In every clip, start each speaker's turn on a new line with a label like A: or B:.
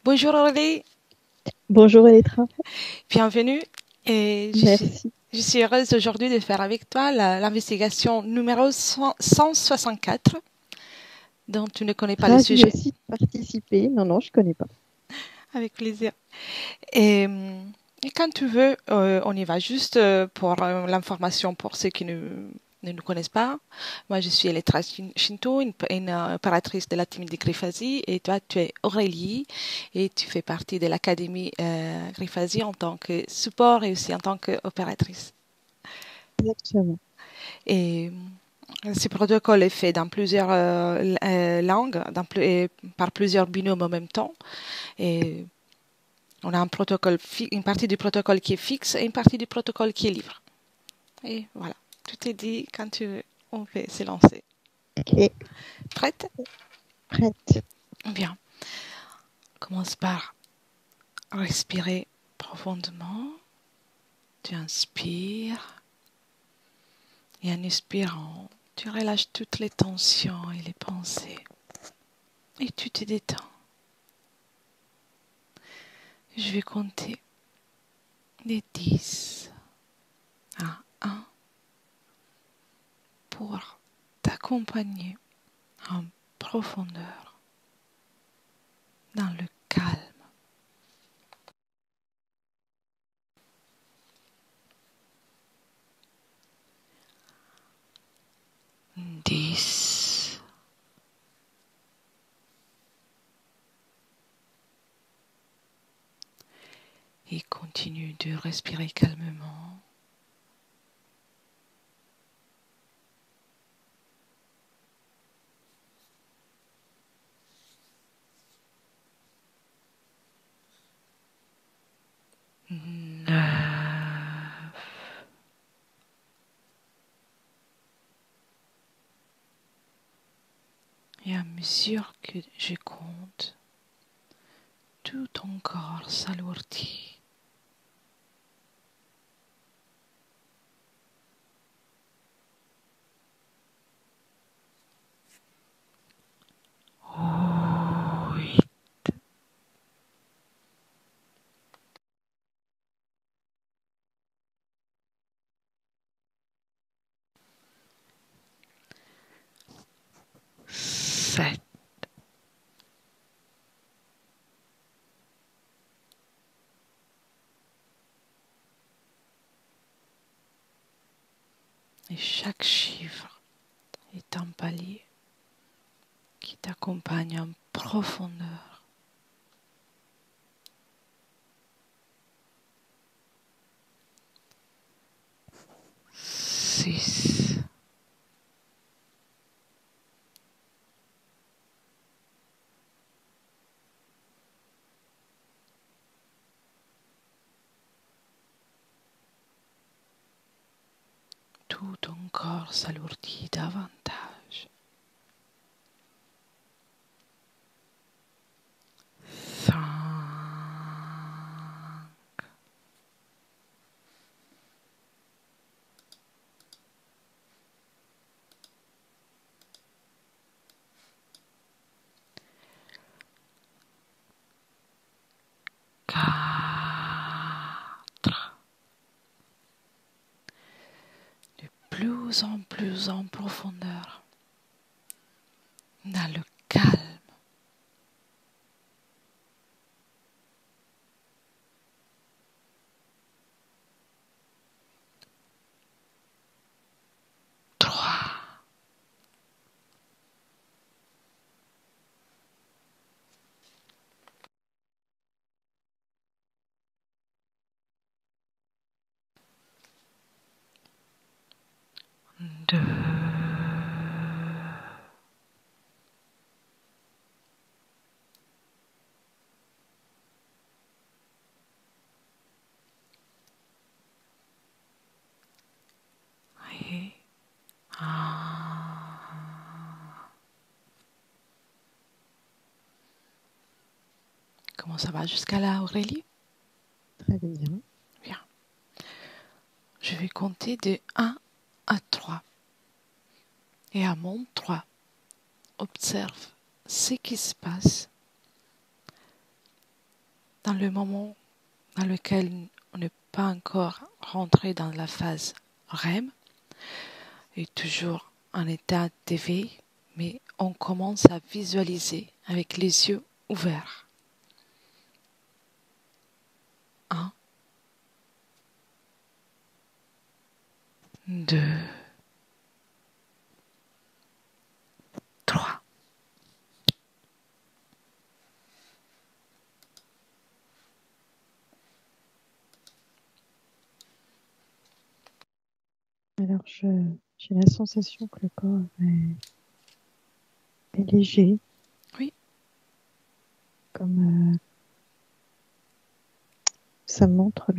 A: Bonjour Aurélie,
B: Bonjour Elettra,
A: bienvenue. Et
B: merci.
A: je suis heureuse aujourd'hui de faire avec toi l'investigation numéro 164, dont tu ne connais pas le
B: Ravie
A: sujet.
B: aussi de participer. Non, non, je connais pas.
A: Avec plaisir. Et, euh, et quand tu veux, on y va juste pour l'information pour ceux qui ne nous connaissent pas. Moi, je suis Elettra Shinto, une opératrice de la team de Grifasi, et toi, tu es Aurélie, et tu fais partie de l'académie Grifasi en tant que support et aussi en tant qu'opératrice.
B: Exactement.
A: Et ce protocole est fait dans plusieurs langues, et par plusieurs binômes en même temps. Et on a un protocole, une partie du protocole qui est fixe et une partie du protocole qui est libre. Et voilà, tout est dit quand tu veux. On peut se lancer.
B: Ok,
A: Prête?
B: prête.
A: Bien. Commence par respirer profondément. Tu inspires et en expirant, tu relâches toutes les tensions et les pensées. Et tu te détends. Je vais compter des 10 à 1 pour t'accompagner en profondeur dans le calme. 10. Et continue de respirer calmement. 9. Et à mesure que je compte, tout ton corps s'alourdit. 8. 7. Et chaque chiffre est un palier qui t'accompagne en profondeur. 6. Tout ton corps s'alourdit davantage. 5. Quatre. De plus en profondeur, dans le calme. 3. Deux. Et un. Comment ça va jusqu'à là, Aurélie?
B: Très bien.
A: Bien. Je vais compter de 1 à 3. Et à mon 3, observe ce qui se passe dans le moment dans lequel on n'est pas encore rentré dans la phase REM, et toujours en état d'éveil, mais on commence à visualiser avec les yeux ouverts. 1, 2, 3.
B: Alors, j'ai la sensation que le corps est léger.
A: Oui.
B: Comme ça montre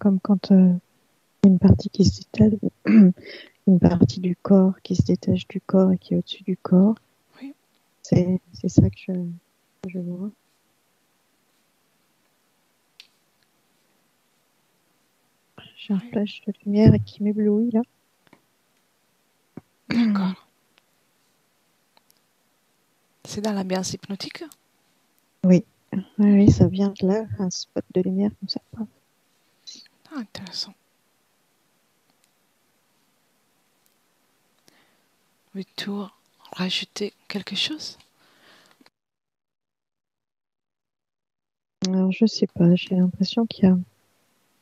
B: comme quand une partie qui se détache, une partie du corps qui se détache du corps et qui est au-dessus du corps.
A: Oui.
B: C'est ça que je vois. J'ai un flash de lumière qui m'éblouit là.
A: D'accord. C'est dans l'ambiance hypnotique?
B: Oui. Oui, ça vient de là, un spot de lumière comme ça.
A: Ah, intéressant. Veux-tu rajouter quelque chose?
B: Alors, je sais pas, j'ai l'impression qu'il y a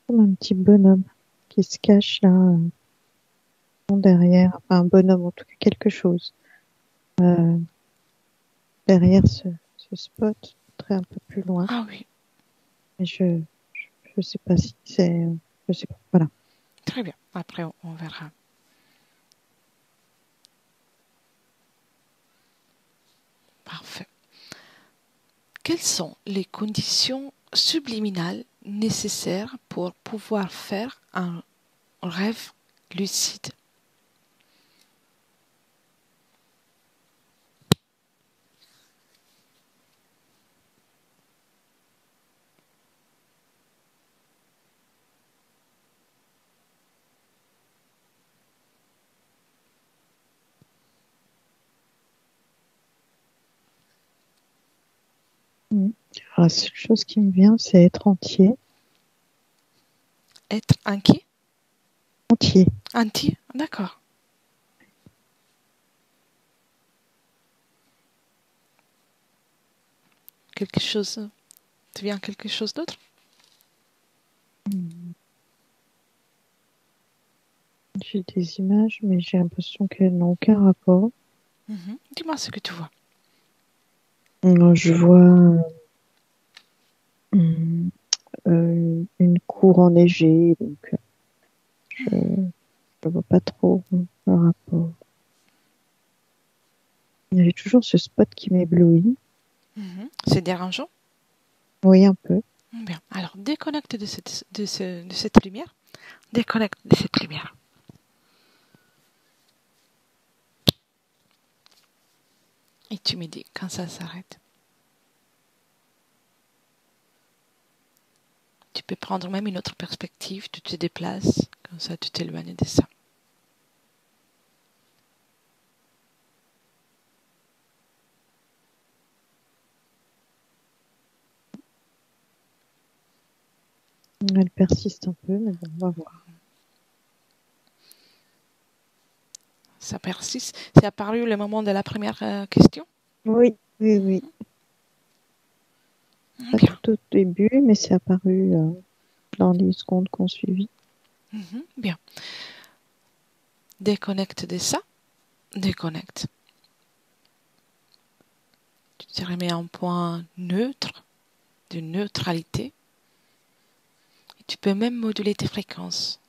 B: comme un petit bonhomme qui se cache là derrière, enfin un bonhomme en tout cas, quelque chose derrière ce spot, très un peu plus loin.
A: Ah oui,
B: Mais je sais pas si c'est, je sais pas. Voilà.
A: très bien. Après, on verra. Parfait. Quelles sont les conditions subliminales nécessaires pour pouvoir faire un rêve lucide?
B: Alors, la seule chose qui me vient, c'est être entier.
A: Être inquiet?
B: Entier.
A: Entier? D'accord. Quelque chose, tu viens quelque chose d'autre?
B: J'ai des images, mais j'ai l'impression qu'elles n'ont aucun rapport.
A: Dis-moi ce que tu vois.
B: Je vois une cour enneigée, donc je ne vois pas trop le rapport. Il y avait toujours ce spot qui m'éblouit.
A: C'est dérangeant?
B: Oui, un peu.
A: Bien. Alors, déconnecte de cette lumière. Déconnecte de cette lumière. Et tu me dis quand ça s'arrête. Tu peux prendre même une autre perspective, tu te déplaces, comme ça tu t'éloignes de ça.
B: Elle persiste un peu, mais bon, on va voir.
A: Ça persiste. C'est apparu le moment de la première question?
B: Oui, oui, oui. Pas
A: Bien.
B: tout au début, mais c'est apparu dans les secondes qu'on suivit.
A: Bien. Déconnecte de ça. Déconnecte. Tu te remets en point neutre, de neutralité. Et tu peux même moduler tes fréquences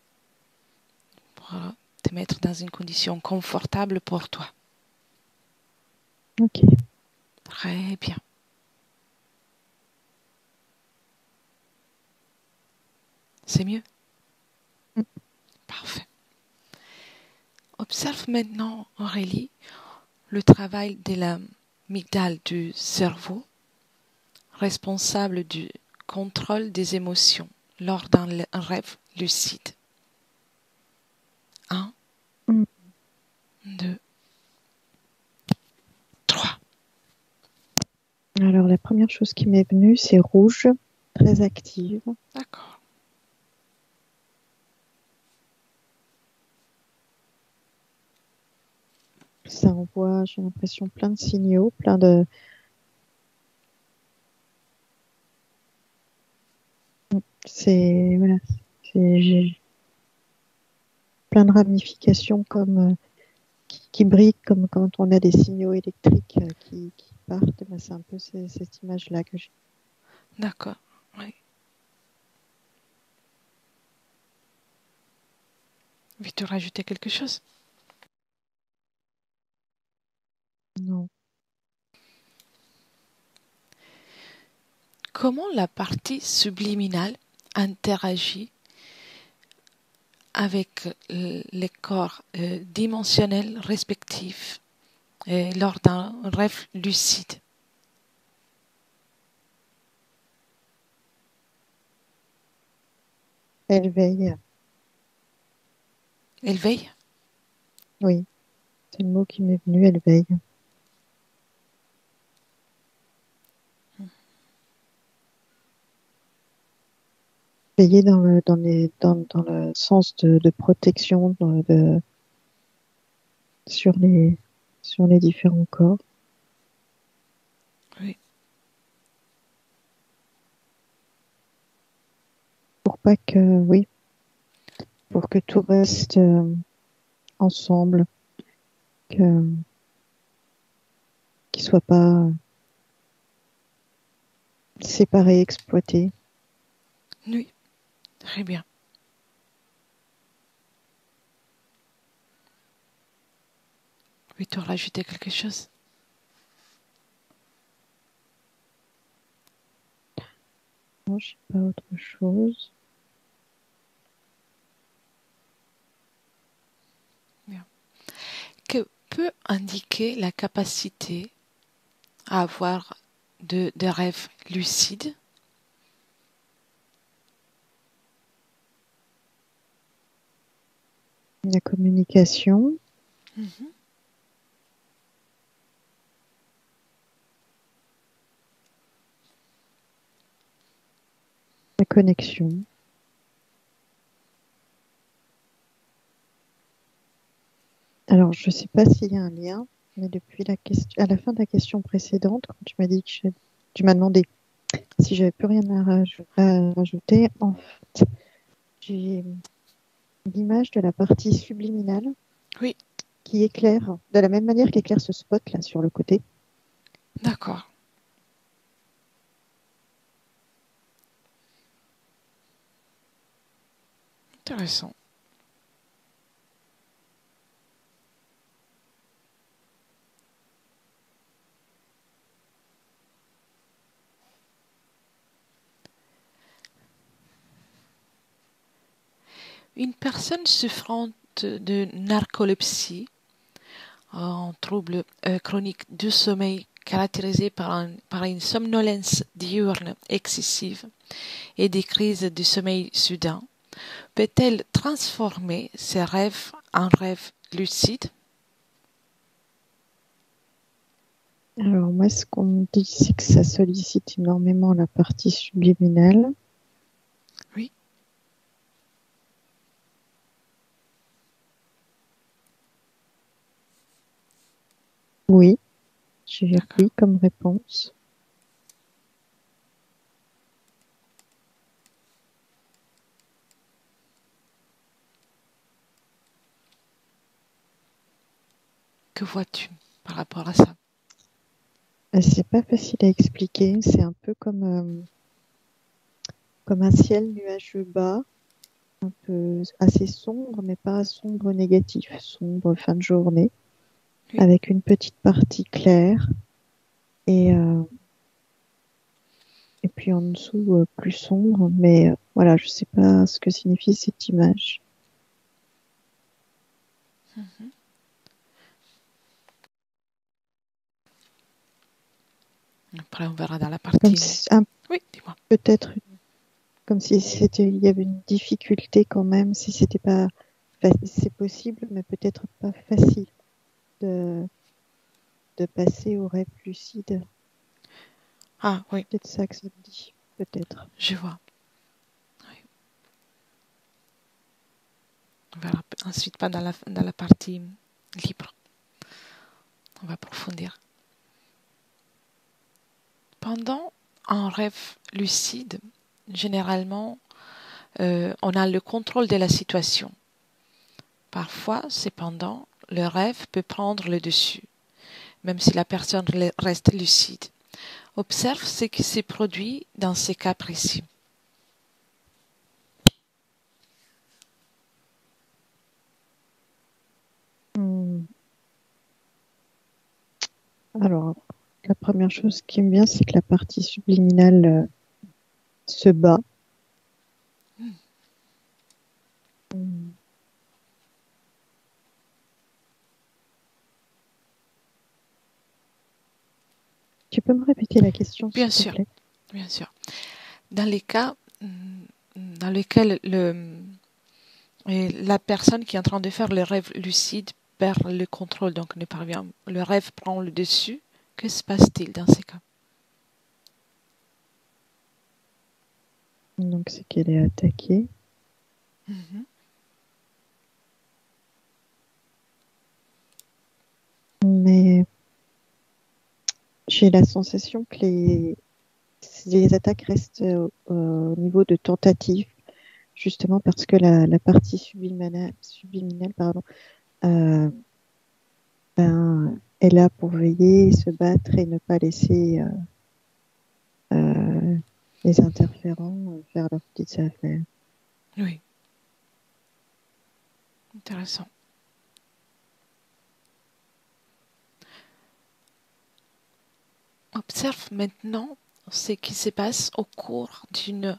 A: pour te mettre dans une condition confortable pour toi.
B: Ok.
A: Très bien. C'est mieux? Parfait. Observe maintenant, Aurélie, le travail de l'amygdale du cerveau, responsable du contrôle des émotions lors d'un rêve lucide. 1, 2, 3.
B: Alors, la première chose qui m'est venue, c'est rouge. très active.
A: D'accord.
B: Ça envoie, j'ai l'impression, plein de signaux, plein de... C'est, voilà, j'ai plein de ramifications comme, qui brillent comme quand on a des signaux électriques qui partent. Ben, c'est un peu cette image-là que j'ai.
A: D'accord. Oui. Veux-tu rajouter quelque chose?
B: Non.
A: Comment la partie subliminale interagit avec les corps dimensionnels respectifs lors d'un rêve lucide?
B: Elle veille.
A: Elle veille?
B: Oui, c'est le mot qui m'est venu, elle veille. Veiller dans le sens de protection sur les différents corps.
A: Oui.
B: Pour pas que, oui, pour que tout reste ensemble, que, qu'ils soient pas séparés, exploités.
A: Oui. Très bien. Veux-tu rajouter quelque chose?
B: Non, je sais pas autre chose.
A: Bien. Que peut indiquer la capacité à avoir de rêves lucides?
B: La communication,
A: Mhm.
B: la connexion. Alors, je sais pas s'il y a un lien, mais depuis à la fin de la question précédente, quand tu m'as dit tu m'as demandé si j'avais plus rien à rajouter, en fait, j'ai l'image de la partie subliminale
A: Oui,
B: qui éclaire de la même manière qu'éclaire ce spot là sur le côté.
A: d'accord. Intéressant. Une personne souffrant de narcolepsie, un trouble chronique du sommeil caractérisé par une somnolence diurne excessive et des crises de sommeil soudain, peut-elle transformer ses rêves en rêves lucides?
B: Alors moi, ce qu'on me dit, c'est que ça sollicite énormément la partie subliminale.
A: Oui,
B: Oui, j'ai
A: d'accord.
B: oui comme réponse.
A: Que vois-tu par rapport à ça?
B: C'est pas facile à expliquer. C'est un peu comme un ciel nuageux bas, un peu assez sombre, mais pas sombre négatif, sombre fin de journée,
A: Oui,
B: avec une petite partie claire et et puis en dessous plus sombre. Mais voilà, je sais pas ce que signifie cette image.
A: après on verra dans la
B: Comme
A: partie.
B: si,
A: Oui, dis-moi.
B: peut-être comme si il y avait une difficulté quand même, si c'était pas, c'est possible, mais peut-être pas facile de, de passer au rêve lucide.
A: Ah oui,
B: C'est peut-être ça que ça me dit. peut-être.
A: Je vois. Oui. On verra ensuite pas dans la partie libre. On va approfondir. Pendant un rêve lucide, généralement, on a le contrôle de la situation. Parfois, cependant, le rêve peut prendre le dessus, même si la personne reste lucide. Observe ce qui s'est produit dans ces cas précis.
B: Hmm. Alors, la première chose qui me vient, c'est que la partie subliminale se bat. Hmm. Tu peux me répéter la question,
A: Bien
B: s'il te
A: sûr,
B: plaît?
A: bien sûr. Dans les cas dans lesquels la personne qui est en train de faire le rêve lucide perd le contrôle, donc ne parvient, le rêve prend le dessus, que se passe-t-il dans ces cas?
B: Donc, c'est qu'elle est attaquée.
A: Mhm.
B: Mais j'ai la sensation que les attaques restent au niveau de tentatives, justement parce que la partie subliminale, pardon, euh, ben, est là pour veiller, se battre et ne pas laisser euh, les interférents faire leurs petites affaires.
A: Oui, intéressant. Observe maintenant ce qui se passe au cours d'une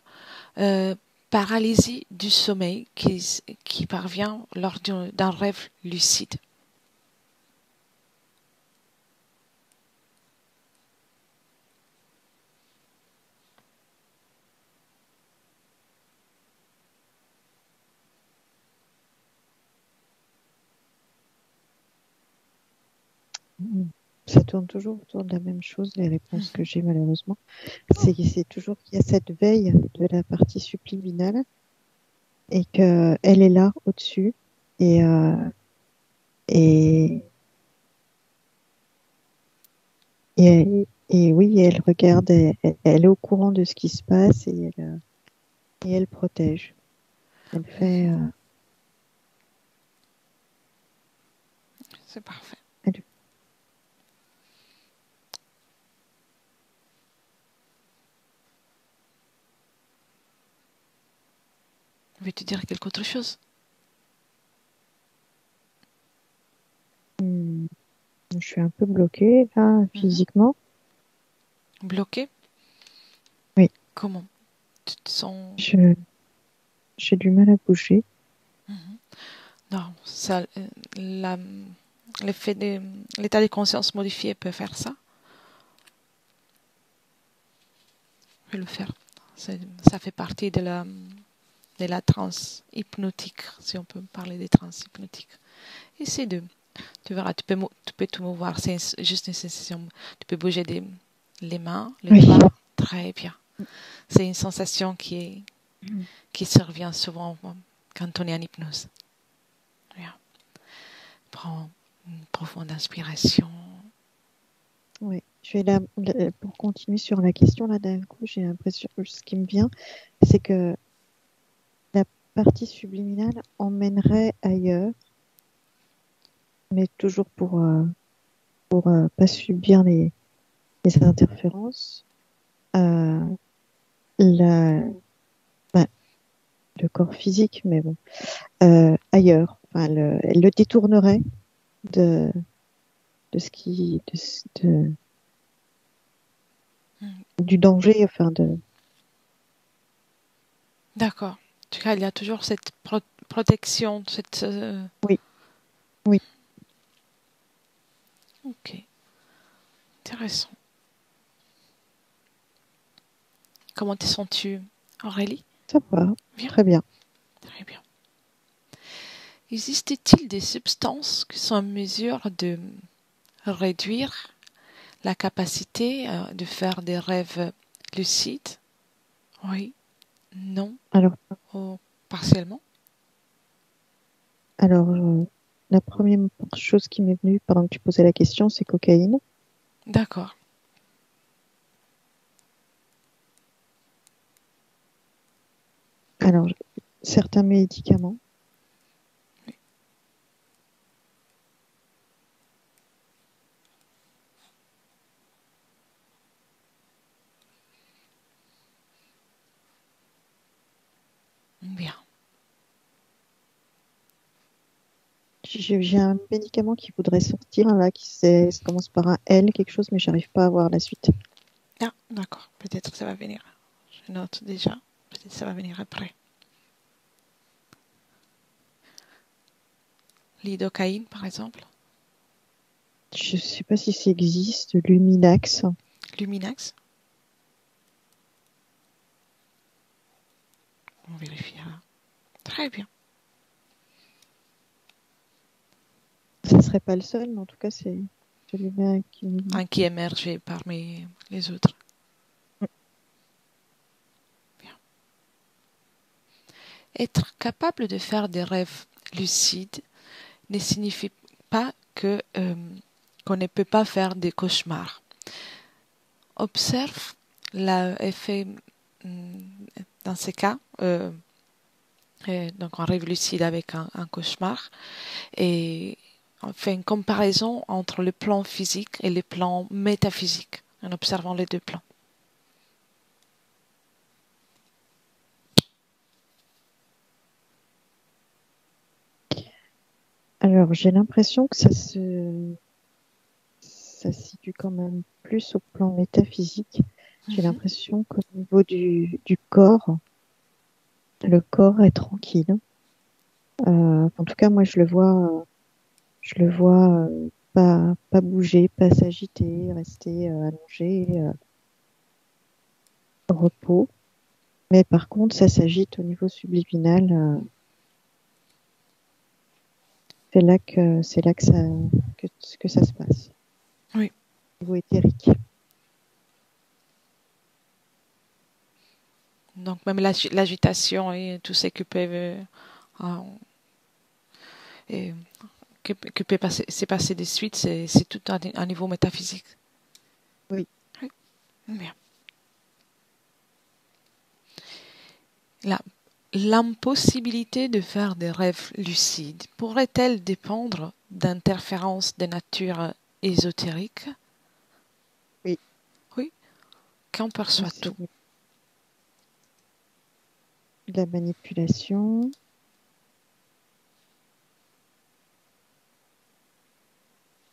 A: euh, paralysie du sommeil qui parvient lors d'un rêve lucide.
B: Ça tourne toujours autour de la même chose, les réponses que j'ai malheureusement. C'est toujours qu'il y a cette veille de la partie subliminale et qu'elle est là au-dessus. Et, et, et oui, elle regarde, elle est au courant de ce qui se passe et elle protège. Elle fait.
A: C'est parfait.
B: Elle-
A: Veux-tu dire quelque autre chose?
B: Hmm, je suis un peu bloquée là,
A: Mhm.
B: physiquement.
A: Bloqué?
B: Oui,
A: Comment? Tu te sens...
B: je, j'ai du mal à bouger.
A: Mhm. Non, ça, la- l'effet de l'état de conscience modifié peut faire ça. Peut le faire. Ça fait partie de la transe hypnotique, si on peut parler des trans hypnotiques. Essaye de, tu verras, tu peux tout mouvoir, c'est juste une sensation. Tu peux bouger les mains, les
B: Oui.
A: doigts, très bien. C'est une sensation qui se revient souvent quand on est en hypnose. Bien. Prends une profonde inspiration.
B: Oui. Je vais pour continuer sur la question là d'un coup, j'ai l'impression que ce qui me vient, c'est que la partie subliminale emmènerait ailleurs, mais toujours pour pas subir les interférences. Euh, la, ben, le corps physique, mais bon, ailleurs. Enfin, elle le détournerait de, de ce qui,
A: Hmm.
B: du danger, enfin de.
A: D'accord. En tout cas, il y a toujours cette protection, cette...
B: Oui, oui,
A: Ok, intéressant. Comment te sens-tu, Aurélie?
B: ça va,
A: Bien,
B: très bien.
A: très bien. Existe-t-il des substances qui sont en mesure de réduire la capacité de faire des rêves lucides? Oui, non,
B: Alors,
A: oh, partiellement.
B: alors la première chose qui m'est venue pendant que tu posais la question, c'est cocaïne.
A: D'accord.
B: Alors, certains médicaments.
A: Bien.
B: J'ai un médicament qui voudrait sortir là, ça commence par un L, quelque chose, mais j'arrive pas à voir la suite.
A: Ah, d'accord. Peut-être que ça va venir. Je note déjà. Peut-être que ça va venir après. Lidocaïne, par exemple.
B: Je sais pas si ça existe, Luminax.
A: Luminax. On vérifiera. Très bien.
B: Ça serait pas le seul, mais en tout cas, c'est celui-là qui me...
A: Un qui émergeait parmi les autres. Bien. Être capable de faire des rêves lucides ne signifie pas que qu'on ne peut pas faire des cauchemars. Observe l'effet dans ces cas, donc on rêve lucide avec un cauchemar, et on fait une comparaison entre le plan physique et le plan métaphysique en observant les deux plans.
B: Alors, j'ai l'impression que ça se situe quand même plus au plan métaphysique. J'ai
A: Mhm.
B: l'impression qu'au niveau du corps, le corps est tranquille. En tout cas, moi, je le vois pas bouger, pas s'agiter, rester allongé, au repos. Mais par contre, ça s'agite au niveau subliminal. C'est là que que ça se passe,
A: Oui.
B: au niveau éthérique.
A: Donc même l'agitation et tout ce qui peut, et, que peut se passer de suite, c'est tout un niveau métaphysique.
B: Oui.
A: Oui. Bien. La, l'impossibilité de faire des rêves lucides pourrait-elle dépendre d'interférences de nature ésotérique?
B: Oui.
A: Oui. Qu'on
B: Ça,
A: perçoit
B: c'est
A: tout.
B: de la manipulation.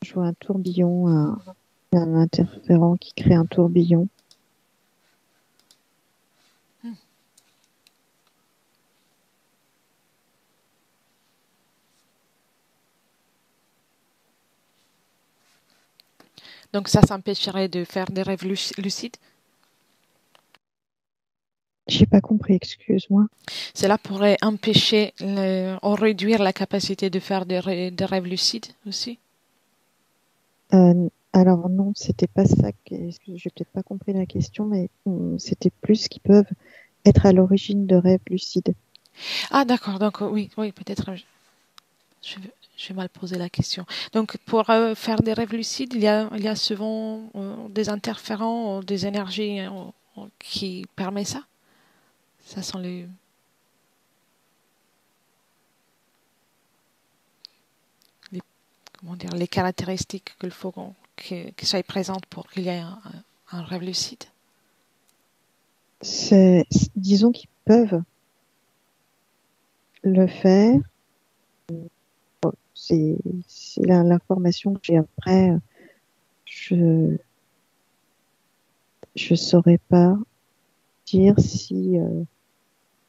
B: Je vois un tourbillon, un interférent qui crée un tourbillon.
A: Donc ça empêcherait de faire des rêves lucides.
B: J'ai pas compris, excuse-moi.
A: Cela pourrait empêcher ou réduire la capacité de faire des rêves lucides aussi.
B: Alors non, c'était pas ça. J'ai peut-être pas compris la question, mais c'était plus qu'ils peuvent être à l'origine de rêves lucides.
A: Ah d'accord, donc oui, oui, peut-être je, j'ai mal posé la question. Donc pour faire des rêves lucides, il y a souvent des interférents, des énergies qui permettent ça. Ça sont les, comment dire, les caractéristiques qu'il faut qui soient présentes pour qu'il y ait un rêve lucide.
B: Disons qu'ils peuvent le faire. C'est, c'est l'information que j'ai après. Je, je saurais pas dire si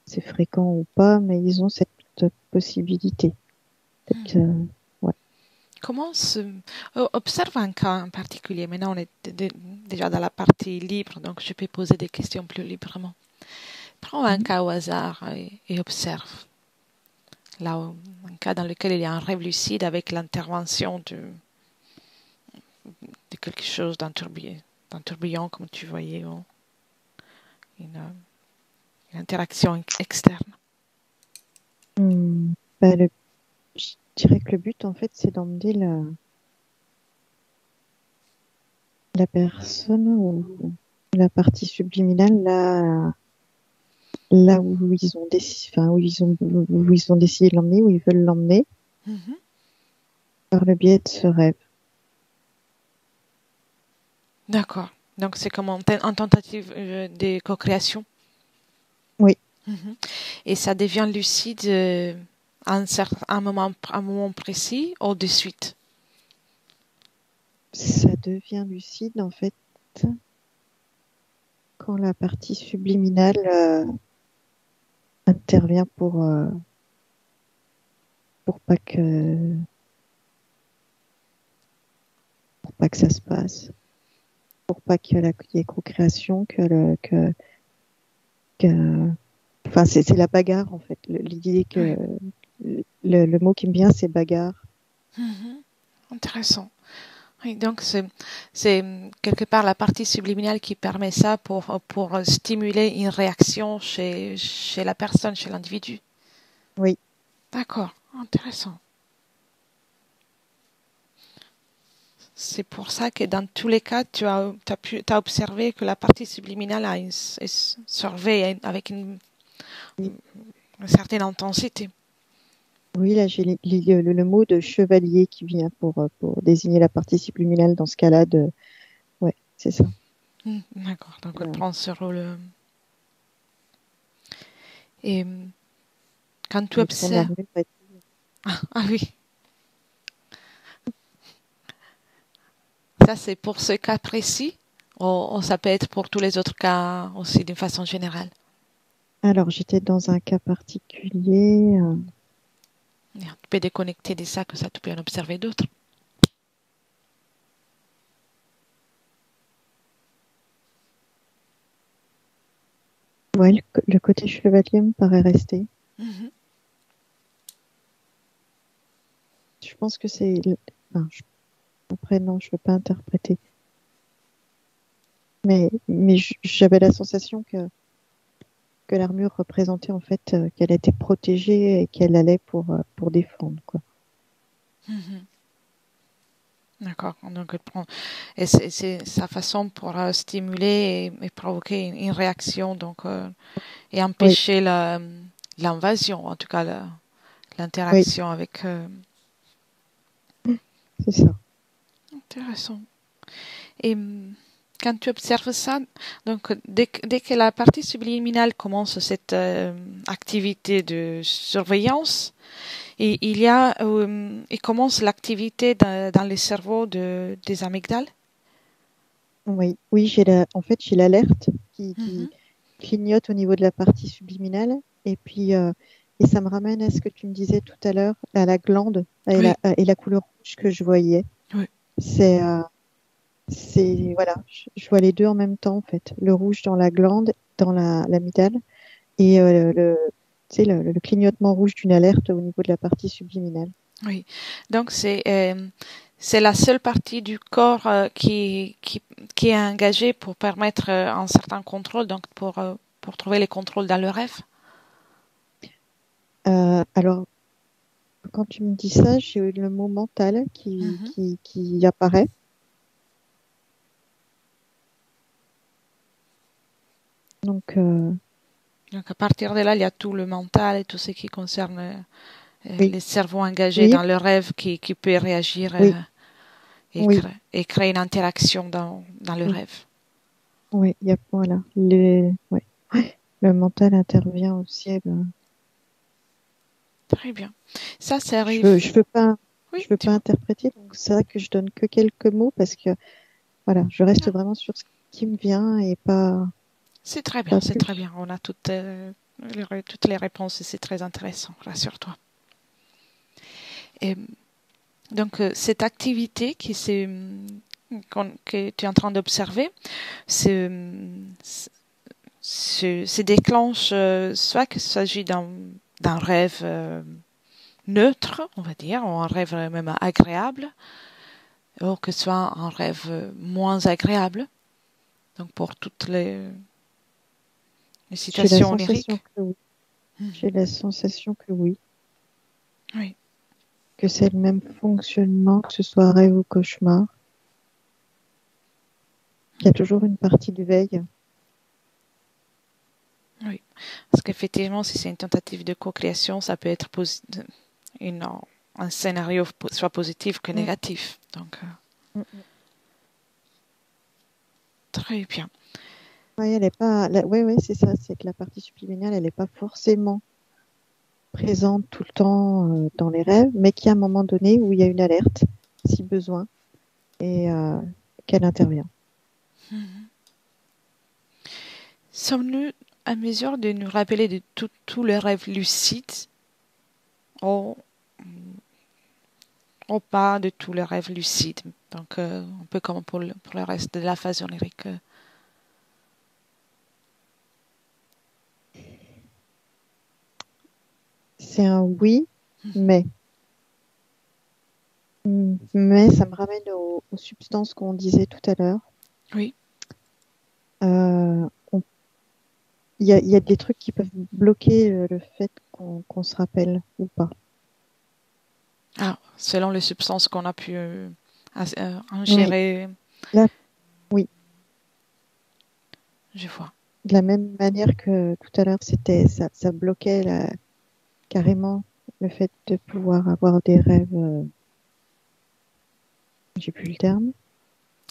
B: c'est fréquent ou pas, mais ils ont cette possibilité. Peut-être, ouais.
A: Comment se... observe un cas en particulier. Maintenant, on est déjà dans la partie libre, donc je peux poser des questions plus librement. Prends un
B: Mhm.
A: cas au hasard et observe. Là, un cas dans lequel il y a un rêve lucide avec l'intervention de quelque chose d'un tourbillon, comme tu voyais. Une, l'interaction externe.
B: Bah, je dirais que le but, en fait, c'est d'emmener la personne ou la partie subliminale là où ils ont décidé, enfin, où ils ont décidé de l'emmener, où ils veulent l'emmener, par le biais de ce rêve.
A: D'accord. Donc c'est comme en tentative de co-création.
B: Oui.
A: Et ça devient lucide à un moment précis ou de suite.
B: Ça devient lucide, en fait, quand la partie subliminale intervient pour pas que ça se passe, pour pas qu'il y ait co-création, enfin c'est la bagarre en fait. L'idée que le mot qui me vient c'est bagarre.
A: Intéressant. Oui, donc c'est quelque part la partie subliminale qui permet ça pour stimuler une réaction chez la personne, chez l'individu.
B: Oui.
A: D'accord, intéressant. C'est pour ça que dans tous les cas, tu as observé que la partie subliminale est surveillée avec une certaine intensité.
B: Oui, là j'ai le mot de chevalier qui vient pour désigner la partie subliminale dans ce cas-là ouais, c'est ça.
A: D'accord, donc elle prend ce rôle. Et quand tu observes... Ah oui. Ça, c'est pour ce cas précis ou ça peut être pour tous les autres cas aussi d'une façon générale?
B: Alors, j'étais dans un cas particulier.
A: Tu peux déconnecter de ça, que ça tu peux en observer d'autres.
B: Ouais, le côté chevalier me paraît rester. Je pense que c'est... Après, non, je ne veux pas interpréter. Mais j'avais la sensation que l'armure représentait en fait qu'elle était protégée et qu'elle allait pour défendre, quoi.
A: D'accord. Donc, et c'est sa façon pour stimuler et provoquer une réaction, donc, et empêcher l'invasion, en tout cas l'interaction avec.
B: C'est ça.
A: Intéressant. Et quand tu observes ça, donc dès que la partie subliminale commence cette activité de surveillance, et il commence l'activité dans les cerveaux des amygdales.
B: Oui, en fait, j'ai l'alerte qui clignote au niveau de la partie subliminale. Et puis, et ça me ramène à ce que tu me disais tout à l'heure, à la glande et la couleur rouge que je voyais.
A: Oui.
B: Voilà, je vois les deux en même temps, en fait. Le rouge dans la glande, dans l'amygdale, et le clignotement rouge d'une alerte au niveau de la partie subliminale.
A: Oui, donc c'est la seule partie du corps qui est engagée pour permettre un certain contrôle, donc pour trouver les contrôles dans le rêve.
B: Alors, quand tu me dis ça, j'ai eu le mot mental qui apparaît. Donc
A: à partir de là, il y a tout le mental et tout ce qui concerne les cerveaux engagés dans le rêve qui peut réagir et créer une interaction dans le rêve.
B: Oui, voilà. Le mental intervient aussi.
A: Très bien. Ça arrive.
B: Je veux pas interpréter, donc c'est vrai que je donne que quelques mots parce que voilà, je reste vraiment sur ce qui me vient et pas.
A: C'est très bien, c'est très bien. On a toutes les réponses et c'est très intéressant, rassure-toi. Et donc, cette activité que tu es en train d'observer se déclenche soit qu'il s'agit d'un rêve neutre, on va dire, ou un rêve même agréable, ou que ce soit un rêve moins agréable. Donc, pour toutes les Une
B: J'ai la
A: situation
B: sensation
A: onirique?
B: que oui.
A: Mhm.
B: J'ai la sensation que oui.
A: Oui,
B: Que c'est le même fonctionnement, que ce soit rêve ou cauchemar. Qu'il y a toujours une partie du veille.
A: oui. Parce qu'effectivement, si c'est une tentative de co-création, ça peut être une, un scénario soit positif que
B: Mm,
A: négatif. Donc,
B: mm, mm.
A: très bien.
B: Oui, elle est pas. Oui, oui, c'est ça. C'est que la partie subliminale, elle n'est pas forcément présente tout le temps dans les rêves, mais qu'il y a un moment donné où il y a une alerte, si besoin, et qu'elle intervient.
A: Mhm. Sommes-nous à mesure de nous rappeler de tous les rêves lucides ou, ou pas de tous les rêves lucides? Donc, un peu comme pour le reste de la phase onirique.
B: C'est un oui, mais. Mais ça me ramène aux substances qu'on disait tout à l'heure.
A: Oui.
B: Euh, il y a des trucs qui peuvent bloquer le fait qu'on se rappelle ou pas.
A: Ah, selon les substances qu'on a pu
B: Oui,
A: ingérer,
B: là, oui.
A: je vois.
B: De la même manière que tout à l'heure, ça bloquait carrément le fait de pouvoir avoir des rêves, j'ai plus le terme,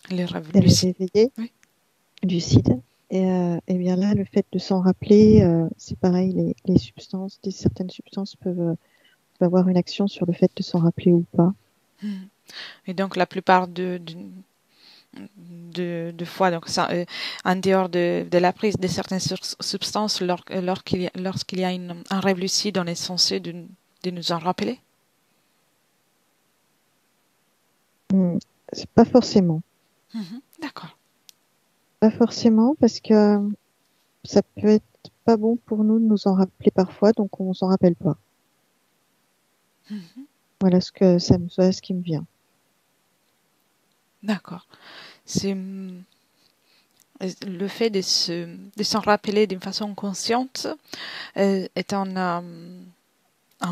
A: Les rêves
B: des rêves
A: lucides.
B: éveillés,
A: Oui.
B: lucides. Et bien là, le fait de s'en rappeler, c'est pareil, les substances, certaines substances peuvent avoir une action sur le fait de s'en rappeler ou pas.
A: Mhm. Et donc, la plupart de fois, donc ça, en dehors de la prise de certaines substances, lorsqu'il y a un rêve lucide, on est censé de nous en rappeler.
B: Hmm, c'est pas forcément.
A: Mhm. D'accord.
B: Pas forcément parce que ça peut être pas bon pour nous de nous en rappeler parfois, donc on s'en rappelle pas.
A: Mhm.
B: Voilà voilà ce qui me vient.
A: D'accord. C'est le fait de s'en rappeler d'une façon consciente est un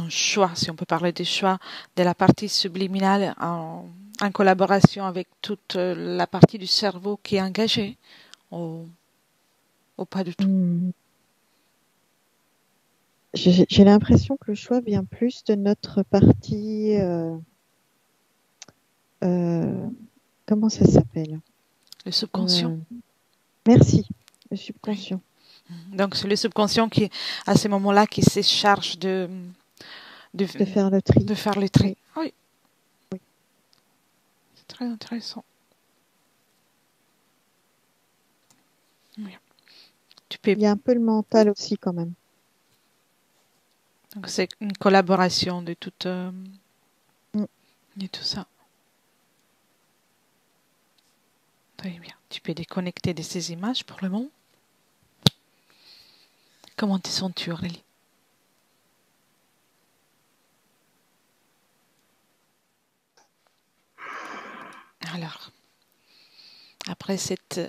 A: choix, si on peut parler de choix, de la partie subliminale en collaboration avec toute la partie du cerveau qui est engagée, ou, ou pas du tout.
B: Hmm. J'ai l'impression que le choix vient plus de notre partie. Euh, comment ça s'appelle?
A: Le subconscient.
B: Euh, Merci, le
A: Oui.
B: subconscient.
A: Donc c'est le subconscient qui, à ce moment-là, qui se charge de,
B: De faire le tri.
A: de faire le tri.
B: Oui,
A: Oui,
B: oui.
A: c'est très intéressant. Oui. Tu peux.
B: Il y a un peu le
A: Oui.
B: mental aussi quand même.
A: Donc c'est une collaboration
B: Hmm.
A: de tout ça. Très bien. Tu peux déconnecter de ces images pour le moment. Comment te sens-tu, Aurélie? Alors, après cette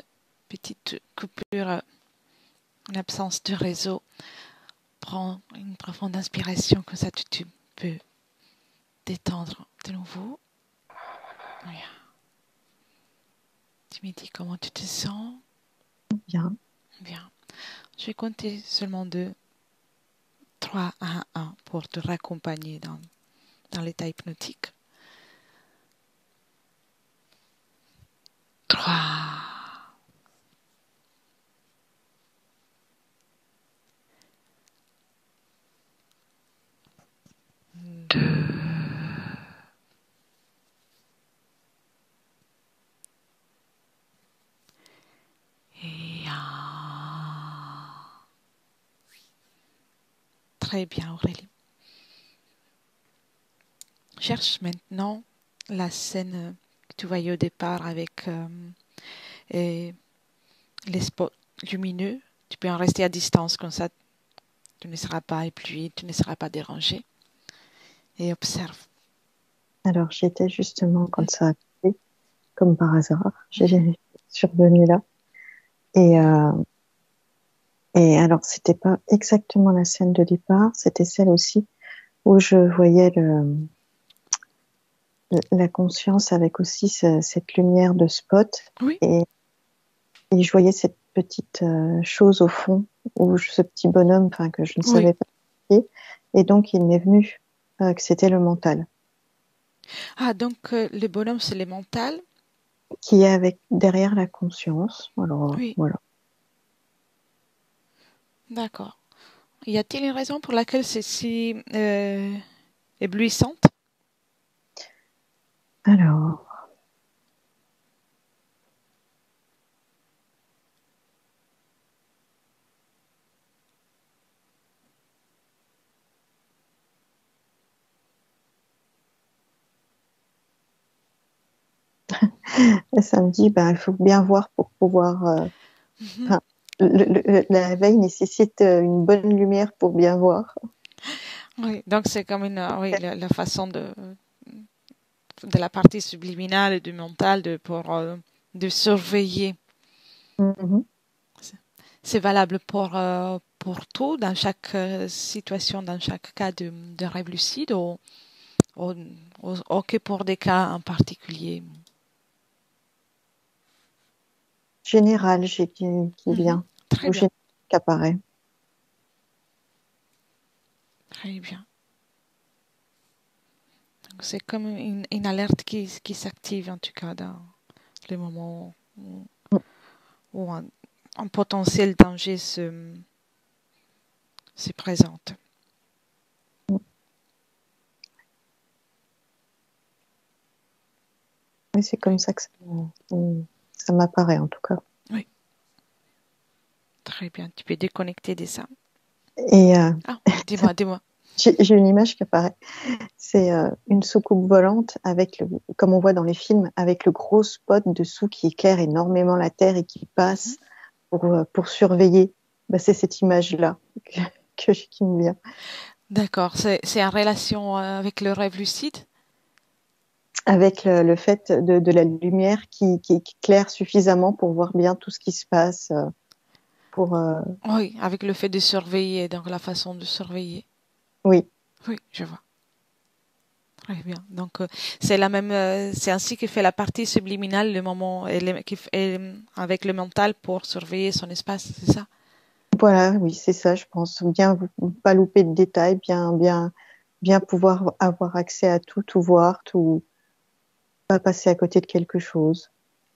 A: petite coupure, une absence de réseau, prends une profonde inspiration, comme ça tu peux détendre de nouveau. Bien. Tu me dis comment tu te sens.
B: Bien.
A: Bien. Je vais compter seulement de 3 à 1 pour te raccompagner dans l'état hypnotique. 3, 2, et 1. Très bien, Aurélie. Cherche maintenant la scène que tu voyais au départ avec et les spots lumineux. Tu peux en rester à distance, comme ça tu ne seras pas ébloui, tu ne seras pas dérangé. Et observe.
B: Alors j'étais justement quand ça a coupé, comme par hasard, j'ai survenu là. Et, euh, Et alors, c'était pas exactement la scène de départ, c'était celle aussi où je voyais la conscience avec aussi cette lumière de spot.
A: Oui,
B: Et, et je voyais cette petite chose au fond, ce petit bonhomme, enfin, que je ne
A: oui.
B: savais pas qui était. Et donc, il m'est venu que c'était le mental,
A: Ah, donc le bonhomme, c'est le mental.
B: qui est avec derrière la conscience. Alors,
A: Oui,
B: voilà.
A: d'accord. Y a-t-il une raison pour laquelle c'est si éblouissante?
B: Alors, ça me dit, ben, il faut bien voir pour pouvoir.
A: Mhm.
B: Enfin, la veille nécessite une bonne lumière pour bien voir.
A: Oui, donc c'est comme une, oui, la façon de la partie subliminale et du mental de surveiller.
B: Mhm.
A: C'est valable pour tout, dans chaque situation, dans chaque cas de rêve lucide ou, ou que pour des cas en particulier.
B: Général, qui
A: Mhm.
B: vient.
A: Très
B: Ou
A: bien,
B: général qui apparaît.
A: très bien. Donc, c'est comme une alerte qui s'active en tout cas dans le moment où un potentiel danger se présente.
B: Oui, c'est comme
A: Oui,
B: ça que ça m'apparaît en tout cas.
A: oui, très bien. Tu peux déconnecter de ça.
B: Et
A: Ah, dis-moi, dis-moi.
B: j'ai une image qui apparaît. C'est une soucoupe volante avec comme on voit dans les films, avec le gros spot dessous qui éclaire énormément la Terre et qui
A: Mhm.
B: passe pour surveiller. Bah, c'est cette image-là qui me vient.
A: D'accord, c'est en relation avec le rêve lucide?
B: Avec le fait de la lumière qui éclaire suffisamment pour voir bien tout ce qui se passe. Pour,
A: Oui, avec le fait de surveiller, donc la façon de surveiller.
B: oui,
A: Oui, je vois. Très bien. Donc, c'est la même, c'est ainsi que fait la partie subliminale, le moment, avec le mental pour surveiller son espace, c'est ça?
B: voilà, oui, c'est ça, je pense. Bien pas louper de détails, bien pouvoir avoir accès à tout, tout voir, tout, pas passer à côté de quelque chose.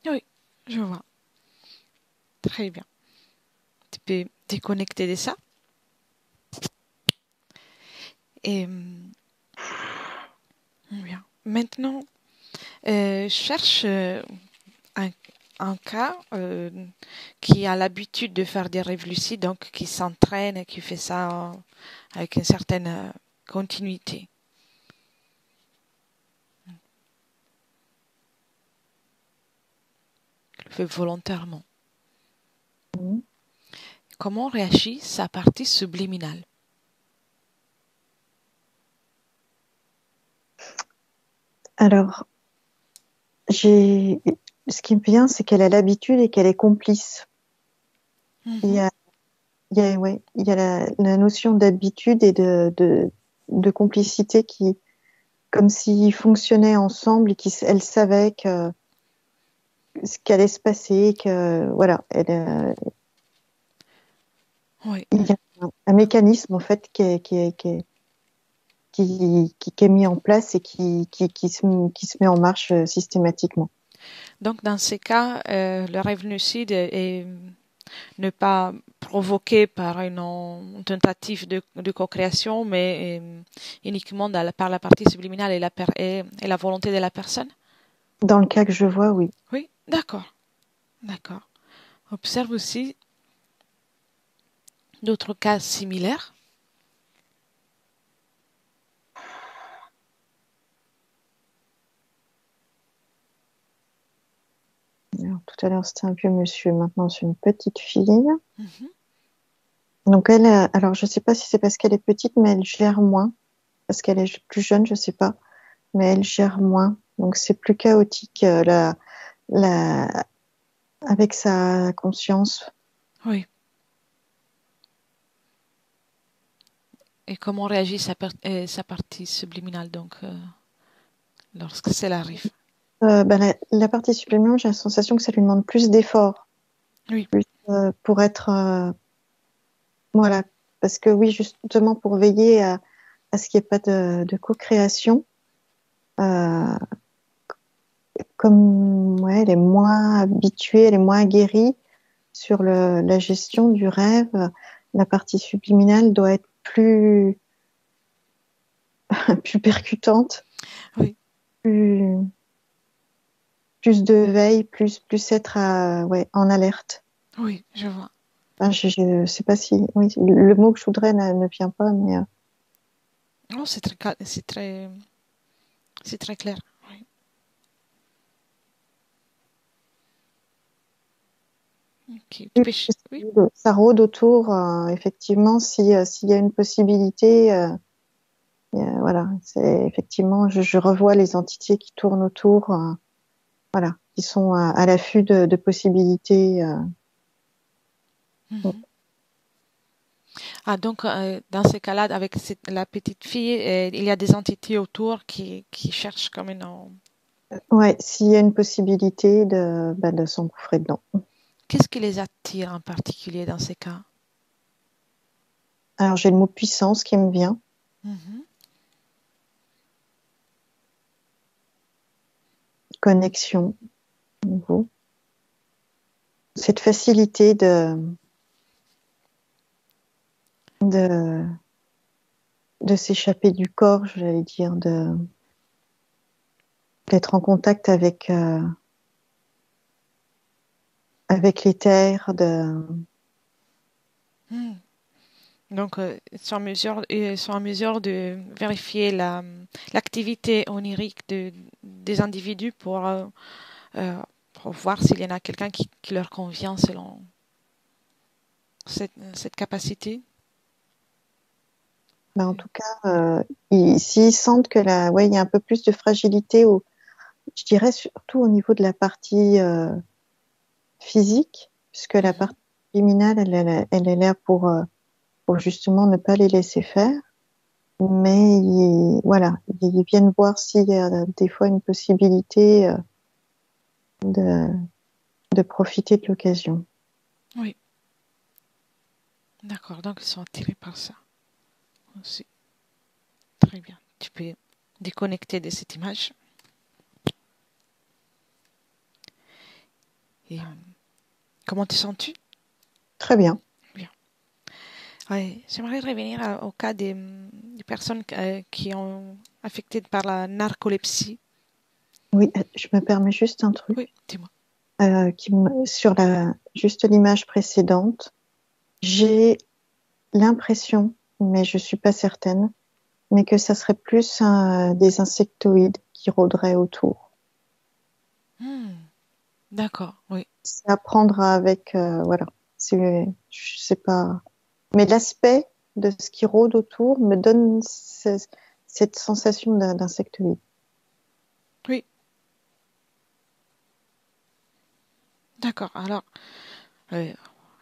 A: Oui, je vois. Très bien. Tu peux déconnecter de ça. Et bien. Maintenant, cherche un, un cas qui a l'habitude de faire des rêves lucides, donc qui s'entraîne et qui fait ça avec une certaine continuité. Qui le fait volontairement.
B: Mhm.
A: Comment réagit sa partie subliminale?
B: Alors, j'ai, ce qui me vient, c'est qu'elle a l'habitude et qu'elle est complice. Il y
A: Mhm.
B: a, ouais, il y a la notion d'habitude et de complicité qui, comme s'ils fonctionnaient ensemble et qu'elle savait que ce qui allait se passer, que voilà,
A: Oui,
B: il y a un mécanisme en fait qui est mis en place et qui se met en marche systématiquement.
A: donc dans ces cas, le rêve lucide est ne pas provoqué par une tentative de co-création, mais uniquement par la partie subliminale et la volonté de la personne.
B: Dans le cas que je vois, oui.
A: Oui, d'accord, d'accord. Observe aussi d'autres cas similaires.
B: Alors, tout à l'heure, c'était un vieux monsieur. Maintenant, c'est une petite fille.
A: Mhm.
B: Donc, elle, alors, je sais pas si c'est parce qu'elle est petite, mais elle gère moins. Parce qu'elle est plus jeune, je sais pas. Mais elle gère moins. Donc, c'est plus chaotique, la, avec sa conscience.
A: Oui, Et comment réagit sa partie subliminale, donc, lorsque cela arrive?
B: La partie supplémentaire, j'ai la sensation que ça lui demande plus d'efforts,
A: Oui,
B: pour être, voilà, parce que oui, justement pour veiller à ce qu'il n'y ait pas de co-création, euh, comme ouais, elle est moins habituée, elle est moins guérie sur la gestion du rêve, la partie subliminale doit être plus percutante,
A: oui,
B: plus, plus de veille, plus être ouais, en alerte.
A: oui, je vois.
B: Enfin, je sais pas si oui, le mot que je voudrais ne vient pas, mais
A: Oh, c'est très clair. Oui. Ok, tu
B: plus
A: peux... Oui,
B: possible. Ça rôde autour, effectivement, s'il y a une possibilité, voilà, c'est effectivement, je revois les entités qui tournent autour, voilà, qui sont à l'affût de possibilités.
A: mhm. Ah, donc, dans ce cas-là, avec la petite fille, il y a des entités autour qui cherchent comme une...
B: Ouais, s'il y a une possibilité de s'engouffrer dedans.
A: Qu'est-ce qui les attire en particulier dans ces cas?
B: Alors j'ai le mot puissance qui me vient,
A: Mhm.
B: connexion, nouveau. Cette facilité de, de s'échapper du corps, j'allais dire, d'être en contact avec l'éther,
A: Hmm. Donc, ils sont en mesure de vérifier l'activité onirique des individus euh, pour voir s'il y en a quelqu'un qui leur convient selon cette capacité.
B: en tout cas, s'ils sentent que ouais, il y a un peu plus de fragilité, je dirais surtout au niveau de la partie physique, puisque la
A: Mhm.
B: partie liminale, elle est là pour justement ne pas les laisser faire. Mais voilà, ils viennent voir s'il y a des fois une possibilité de, de profiter de l'occasion.
A: Oui, d'accord. Donc, ils sont attirés par ça aussi. Très bien. Tu peux déconnecter de cette image. Et comment te sens-tu?
B: Très bien.
A: Bien. Ouais, j'aimerais revenir au cas des personnes qui ont affecté par la narcolepsie.
B: Oui, je me permets juste un truc
A: Oui, dis-moi.
B: sur juste l'image précédente. J'ai l'impression, mais je suis pas certaine, mais que ça serait plus des insectoïdes qui rôderaient autour.
A: Hmm, d'accord, oui.
B: C'est à prendre avec, voilà. Je sais pas. Mais l'aspect de ce qui rôde autour me donne cette sensation d'insectoïde.
A: Oui, d'accord. Alors, euh,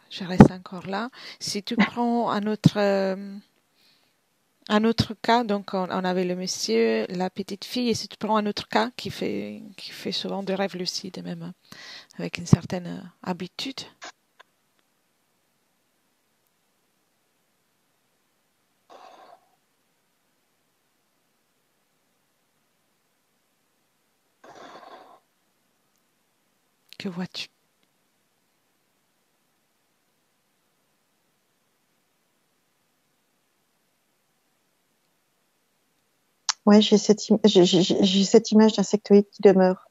A: je reste encore là. Si tu prends un autre cas, donc on avait le monsieur, la petite fille, et si tu prends un autre cas qui fait souvent des rêves lucides, même avec une certaine habitude, que vois-tu?
B: Ouais, j'ai cette image d'insectoïde qui demeure.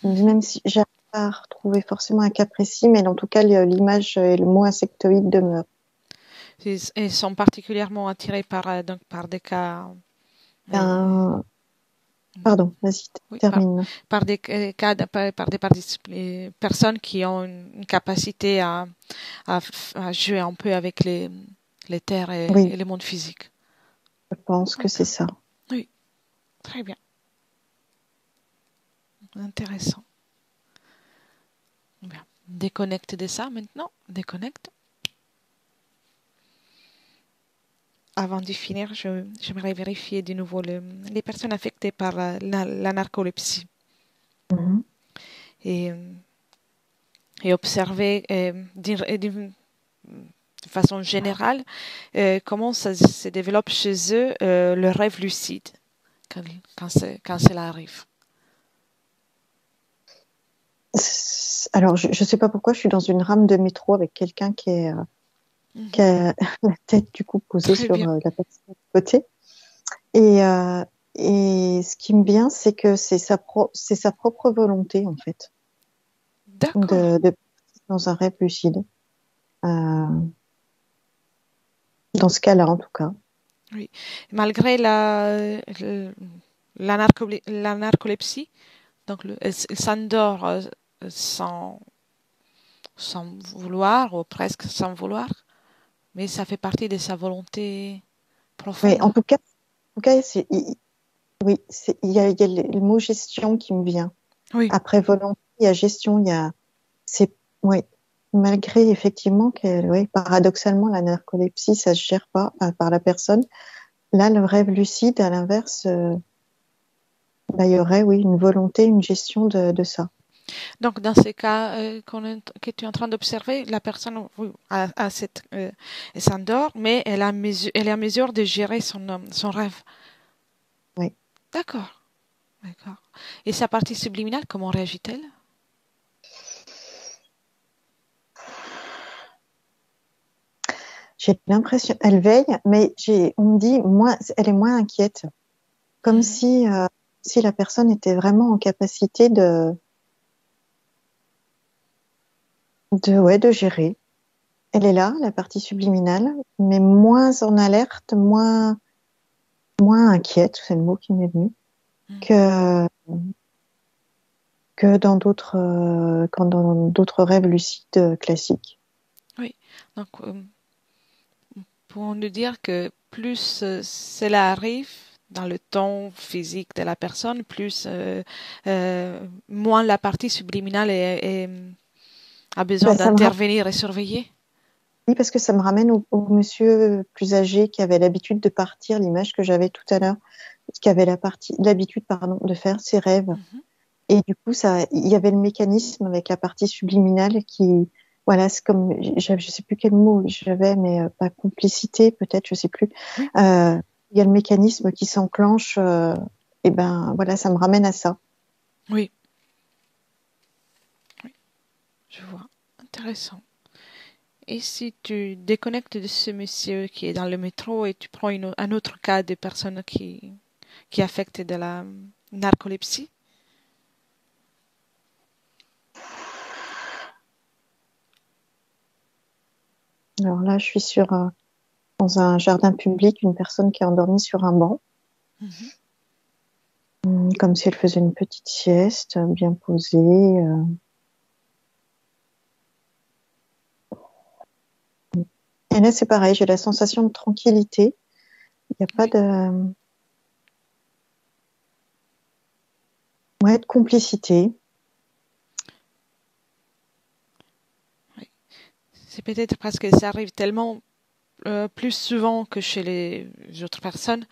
B: Même si j'arrive pas à retrouver forcément un cas précis, mais en tout cas, l'image et le mot insectoïde demeurent.
A: Ils sont particulièrement attirés donc, par des cas, euh,
B: Un- Pardon, vas-y,
A: oui,
B: termine.
A: par des cas, par des personnes qui ont une capacité à jouer un peu avec les terres
B: Oui,
A: et le monde physique.
B: je pense que c'est
A: D'accord.
B: ça.
A: Oui, très bien. Intéressant. Bien. Déconnecte de ça maintenant. Déconnecte. avant de finir, j'aimerais vérifier de nouveau les personnes affectées par la narcolepsie
B: Mhm.
A: et, euh, et observer de façon générale comment ça se développe chez eux le rêve lucide quand, quand cela arrive.
B: Alors, je ne sais pas pourquoi je suis dans une rame de métro avec quelqu'un qui
A: Mhm.
B: a la tête du coup posée
A: Très
B: sur
A: bien.
B: la personne de côté. Et, ce qui me vient, c'est que c'est sa propre volonté, en fait,
A: D'accord.
B: de dans un rêve lucide. Euh, dans ce cas-là, en tout cas.
A: Oui. Malgré la narcolepsie, donc il s'endort sans, sans vouloir ou presque sans vouloir, mais ça fait partie de sa volonté
B: Mais
A: profonde.
B: en tout cas, oui, il y a le mot gestion qui me vient.
A: Oui.
B: Après volonté, il y a gestion, c'est, oui, malgré effectivement que, oui, paradoxalement, la narcolepsie, ça se gère pas par la personne. Là, le rêve lucide, à l'inverse, bah, il y aurait, oui, une volonté, une gestion de ça.
A: Donc, dans ces cas que tu es en train d'observer, la personne oui, elle s'endort, mais elle est en mesure de gérer son rêve.
B: Oui.
A: D'accord, d'accord. Et sa partie subliminale, comment réagit-elle?
B: J'ai l'impression, elle veille, mais on me dit, elle est moins inquiète. Comme
A: Mhm.
B: si la personne était vraiment en capacité ouais, de gérer. Elle est là, la partie subliminale, mais moins en alerte, moins inquiète, c'est le mot qui m'est venu,
A: Mhm.
B: que, quand dans d'autres rêves lucides classiques.
A: Oui, donc pouvons nous dire que plus cela arrive dans le temps physique de la personne, plus moins la partie subliminale a besoin
B: Ben,
A: d'intervenir et surveiller.
B: oui, parce que ça me ramène au monsieur plus âgé qui avait l'habitude de partir, l'image que j'avais tout à l'heure, qui avait l'habitude, pardon, de faire ses rêves.
A: Mhm.
B: Et du coup, il y avait le mécanisme avec la partie subliminale qui, voilà, c'est comme, je sais plus quel mot j'avais, mais pas complicité, peut-être, je sais plus.
A: Oui,
B: Il y a le mécanisme qui s'enclenche, et ben, voilà, ça me ramène à ça.
A: oui, oui, je vois. Intéressant. Et si tu déconnectes de ce monsieur qui est dans le métro et tu prends un autre cas de personnes qui affectent de la narcolepsie?
B: Alors là, je suis dans un jardin public, une personne qui est endormie sur un banc,
A: Mhm.
B: comme si elle faisait une petite sieste, bien posée. Et là, c'est pareil, j'ai la sensation de tranquillité. Il n'y a pas
A: Oui,
B: ouais, de complicité.
A: oui. C'est peut-être parce que ça arrive tellement plus souvent que chez les autres personnes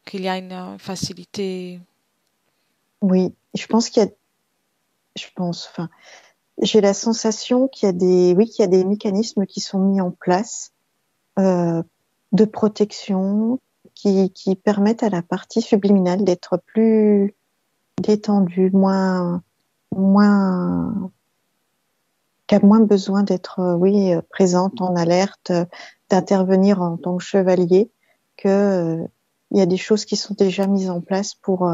A: qu'il y a une facilité.
B: Oui, enfin, j'ai la sensation oui, qu'il y a des mécanismes qui sont mis en place euh, de protection qui permettent à la partie subliminale d'être plus détendue, moins, qui a moins besoin d'être, oui, présente, en alerte, d'intervenir en tant que chevalier, que il y a des choses qui sont déjà mises en place pour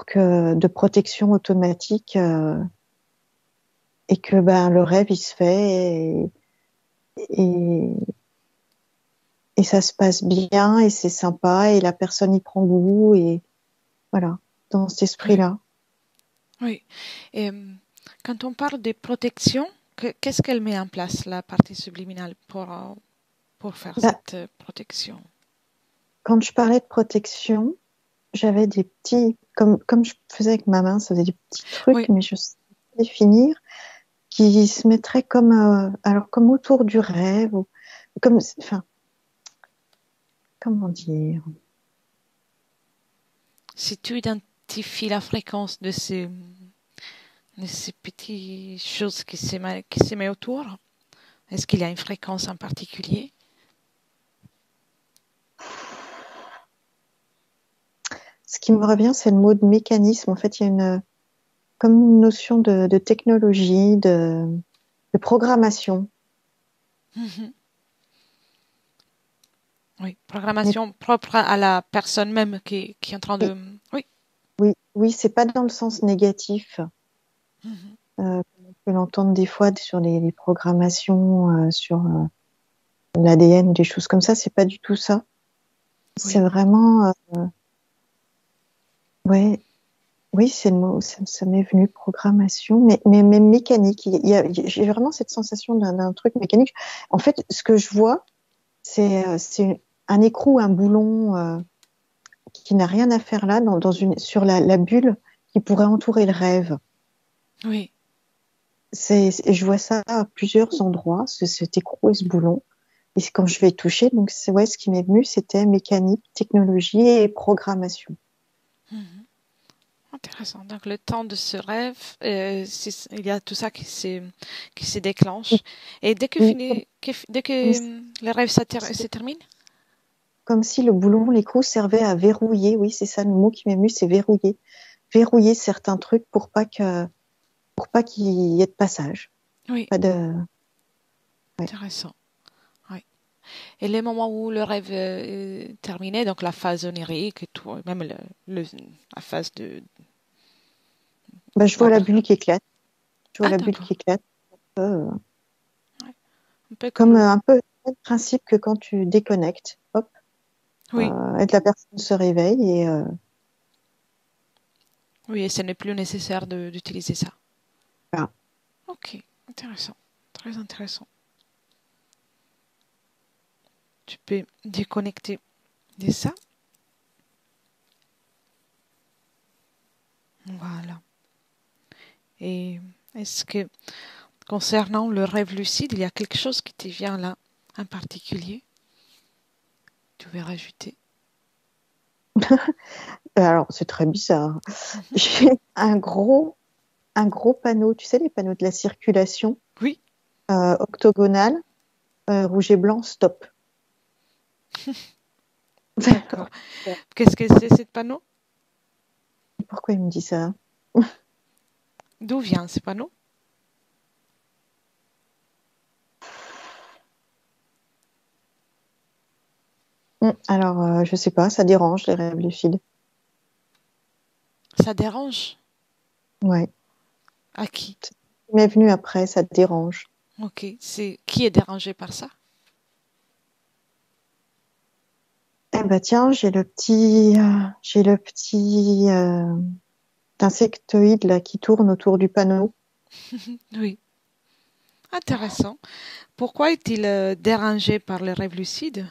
B: que de protection automatique. Et que ben le rêve il se fait et, et ça se passe bien et c'est sympa et la personne y prend goût et voilà, dans cet
A: Oui,
B: esprit-là.
A: oui. Et quand on parle de protection, qu'est-ce qu'elle met en place, la partie subliminale, pour faire
B: Bah,
A: cette protection?
B: quand je parlais de protection, j'avais des petits, comme je faisais avec ma main, ça faisait des petits trucs,
A: Oui,
B: mais je sais pas définir, qui se mettraient comme, alors comme autour du rêve, ou comme, enfin, comment dire,
A: Si tu identifies la fréquence de ces petites choses qui se mettent autour, est-ce qu'il y a une fréquence en particulier?
B: ce qui me revient, c'est le mot de mécanisme. En fait, il y a comme une notion de technologie, de programmation.
A: Mhm. Oui,
B: Mais
A: programmation propre à la personne même qui est en train
B: oui,
A: de... Oui.
B: oui, oui, c'est pas dans le sens négatif.
A: Mhm.
B: Comme on peut l'entendre des fois sur les programmations, sur l'ADN ou des choses comme ça. C'est pas du tout ça. C'est
A: Oui.
B: vraiment, ouais, oui, c'est le mot. Ça m'est venu programmation, mais mécanique. J'ai vraiment cette sensation d'un truc mécanique. En fait, ce que je vois, c'est un écrou, un boulon qui n'a rien à faire là, sur la bulle qui pourrait entourer le rêve.
A: Oui.
B: Je vois ça à plusieurs endroits, cet écrou et ce boulon. Et c'est quand je vais toucher, donc c'est ouais, ce qui m'est venu, c'était mécanique, technologie et programmation.
A: Mhm. Intéressant. Donc, le temps de ce rêve, il y a tout ça qui se
B: Oui,
A: déclenche. Et
B: oui,
A: dès que
B: comme,
A: le rêve se termine?
B: comme si le boulon, l'écrou servait à verrouiller. Oui, c'est ça le mot qui m'est venu, c'est verrouiller. Verrouiller certains trucs pour pas qu'il y ait de passage.
A: Oui.
B: Pas de, ouais.
A: Intéressant. Oui. Et les moments où le rêve est terminé, donc la phase onirique et tout, même la phase de
B: Bah, je vois
A: la
B: la
A: per-
B: bulle qui éclate. Je vois
A: Ah,
B: la bulle
A: d'accord.
B: qui éclate. Euh,
A: Ouais. Un peu comme
B: Comme
A: le...
B: un peu le principe que quand tu déconnectes, hop,
A: Oui.
B: et que la personne se réveille et
A: Oui, et ce n'est plus nécessaire d'utiliser ça.
B: voilà.
A: Ok. Intéressant. Très intéressant. Tu peux déconnecter de ça. Voilà. Et est-ce que concernant le rêve lucide, il y a quelque chose qui te vient là, en particulier? Tu veux rajouter?
B: Alors c'est très bizarre.
A: Mhm.
B: J'ai un gros panneau, tu sais les panneaux de la circulation
A: Oui,
B: octogonal, rouge et blanc, stop.
A: d'accord. Qu'est-ce que c'est, ce panneau?
B: Pourquoi il me dit ça?
A: D'où vient ce panneau?
B: Alors je sais pas, ça dérange les rêves lucides.
A: Ça dérange?
B: Ouais.
A: À qui?
B: Il m'est venu après, ça dérange.
A: Ok, c'est qui est dérangé par ça?
B: Eh ben tiens, j'ai le petit insectoïde là qui tourne autour du panneau.
A: Oui, intéressant. Pourquoi est-il dérangé par les rêves lucides?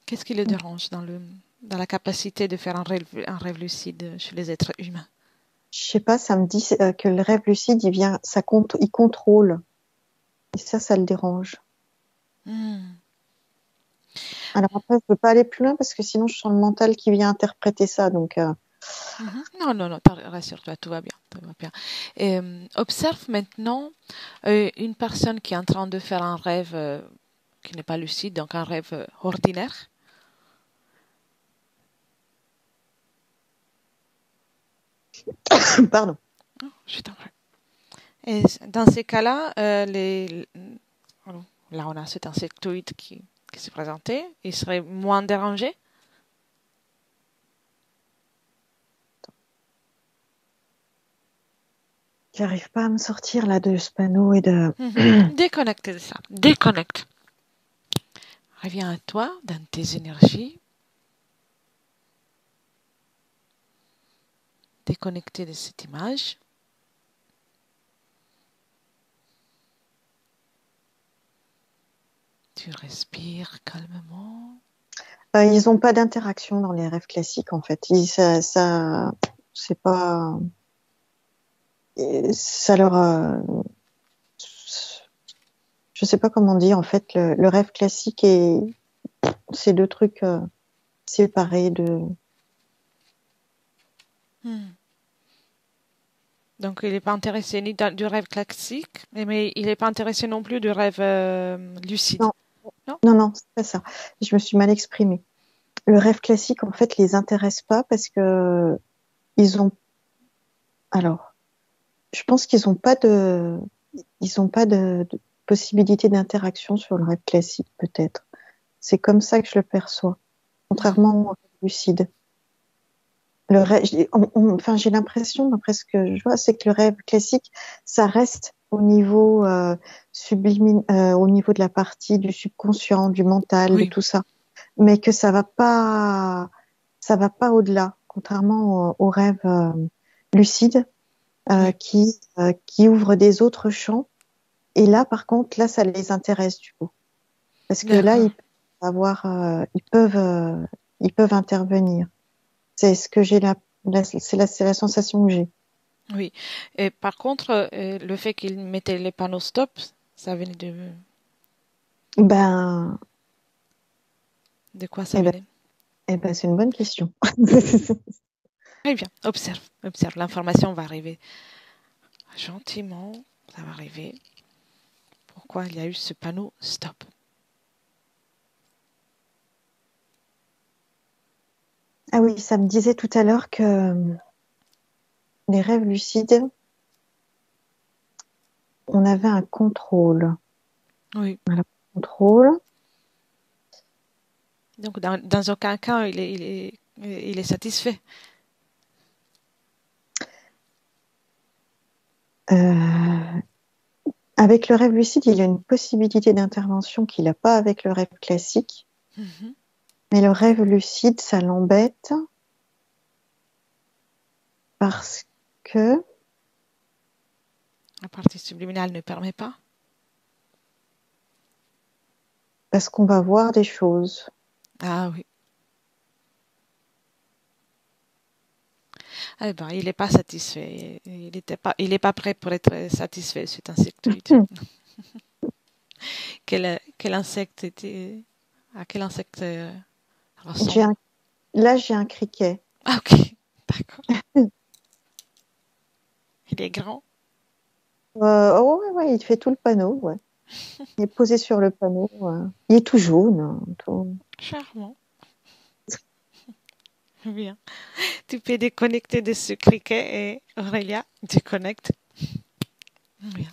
A: Qu'est-ce qui le dérange dans la capacité de faire un rêve lucide chez les êtres humains?
B: Je sais pas, ça me dit que le rêve lucide, il contrôle. Et ça le dérange.
A: Hmm.
B: Alors après, je peux pas aller plus loin parce que sinon je sens le mental qui vient interpréter ça. Donc,
A: Mhm. Non, non, non, rassure-toi, tout va bien, tout va bien. Observe maintenant une personne qui est en train de faire un rêve qui n'est pas lucide, donc un rêve ordinaire.
B: pardon.
A: Je t'en prie. Et dans ces cas-là, là, on a cet insectoïde qui s'est présenté. Il serait moins dérangé.
B: J'arrive pas à me sortir là de ce panneau et de.
A: Mhm. Déconnecte de ça. Déconnecte. Reviens à toi, dans tes énergies. Déconnecte de cette image. Tu respires calmement.
B: Ils n'ont pas d'interaction dans les rêves classiques, en fait. C'est pas, ça leur, je sais pas comment dire. En fait, le rêve classique c'est deux trucs séparés de.
A: Hmm. Donc, il n'est pas intéressé ni du rêve classique, mais il n'est pas intéressé non plus du rêve lucide.
B: Non,
A: Non?
B: non, c'est pas ça. Je me suis mal exprimée. Le rêve classique, en fait, les intéresse pas parce que ils ont. Alors, je pense ils ont pas de possibilité d'interaction sur le rêve classique, peut-être. C'est comme ça que je le perçois,
A: Mhm.
B: contrairement au rêve lucide. Enfin, j'ai l'impression, d'après ce que je vois, c'est que le rêve classique, ça reste au niveau au niveau de la partie du subconscient, du mental, de
A: Oui,
B: tout ça, mais que ça va pas au-delà, contrairement au rêve lucide
A: oui,
B: qui ouvre des autres champs. Et là, par contre, là, ça les intéresse du coup, parce que là,
A: d'accord.
B: ils peuvent intervenir. C'est ce que j'ai c'est la sensation que j'ai.
A: Oui. Et par contre, le fait qu'il mettait les panneaux stop, ça venait
B: Ben,
A: de quoi ça
B: eh ben,
A: venait?
B: c'est une bonne question.
A: Très bien, observe, observe. L'information va arriver gentiment, ça va arriver. Pourquoi il y a eu ce panneau stop?
B: Ah oui, ça me disait tout à l'heure que les rêves lucides, on avait un contrôle.
A: Oui.
B: Un contrôle.
A: Donc, dans aucun cas, il est satisfait.
B: Euh, Avec le rêve lucide, il y a une possibilité d'intervention qu'il n'a pas avec le rêve classique.
A: Mhm.
B: Mais le rêve lucide, ça l'embête parce que
A: La partie subliminale ne permet pas.
B: parce qu'on va voir des choses.
A: Ah oui. Eh ben, il n'est pas satisfait. Il n'est pas prêt pour être satisfait, cet insectoïde. Quel insecte était, à quel insecte
B: J'ai
A: ressemble?
B: un, Là, j'ai un criquet.
A: Ah, ok. D'accord. Il est grand.
B: Oh, ouais, il fait tout le panneau. Ouais. Il est posé sur le panneau. Ouais. Il est tout jaune, hein, tout.
A: Charmant. Bien. Tu peux déconnecter de ce criquet et Aurélia déconnecte. Bien.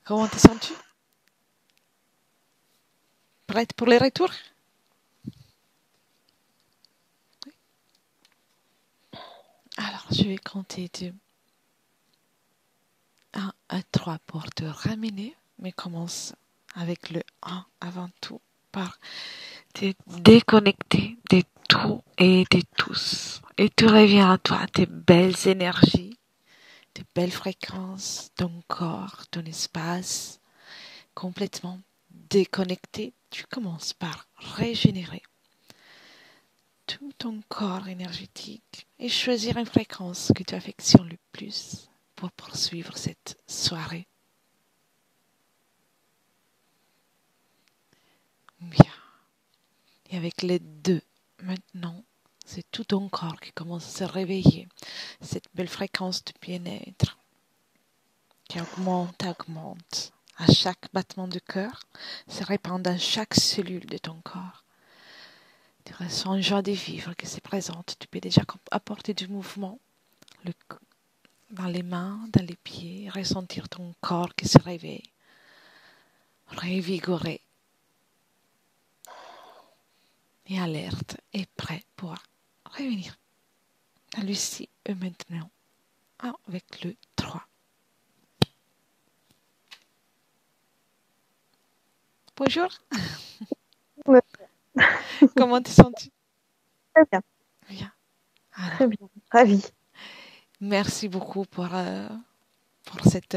A: Comment te sens-tu? Prête pour les retours? Alors, je vais compter de 1 à 3 pour te ramener, mais commence avec le 1 avant tout par te déconnecter de tout et de tous. Et tu reviens à toi, tes belles énergies, tes belles fréquences, ton corps, ton espace, complètement déconnecté. Tu commences par régénérer tout ton corps énergétique et choisir une fréquence que tu affectionnes le plus pour poursuivre cette soirée. Bien. Et avec les deux, maintenant, c'est tout ton corps qui commence à se réveiller. Cette belle fréquence de bien-être qui augmente, augmente. À chaque battement de cœur, se répand dans chaque cellule de ton corps. Tu ressens une joie de vivre qui se présente. Tu peux déjà apporter du mouvement le, dans les mains, dans les pieds, ressentir ton corps qui se réveille, révigoré et alerte et prêt pour revenir à Lucie et maintenant avec le 3. Bonjour,
B: Ouais,
A: comment te sens-tu?
B: très bien,
A: Bien.
B: très
A: Alors,
B: bien. Ravi.
A: merci beaucoup pour cette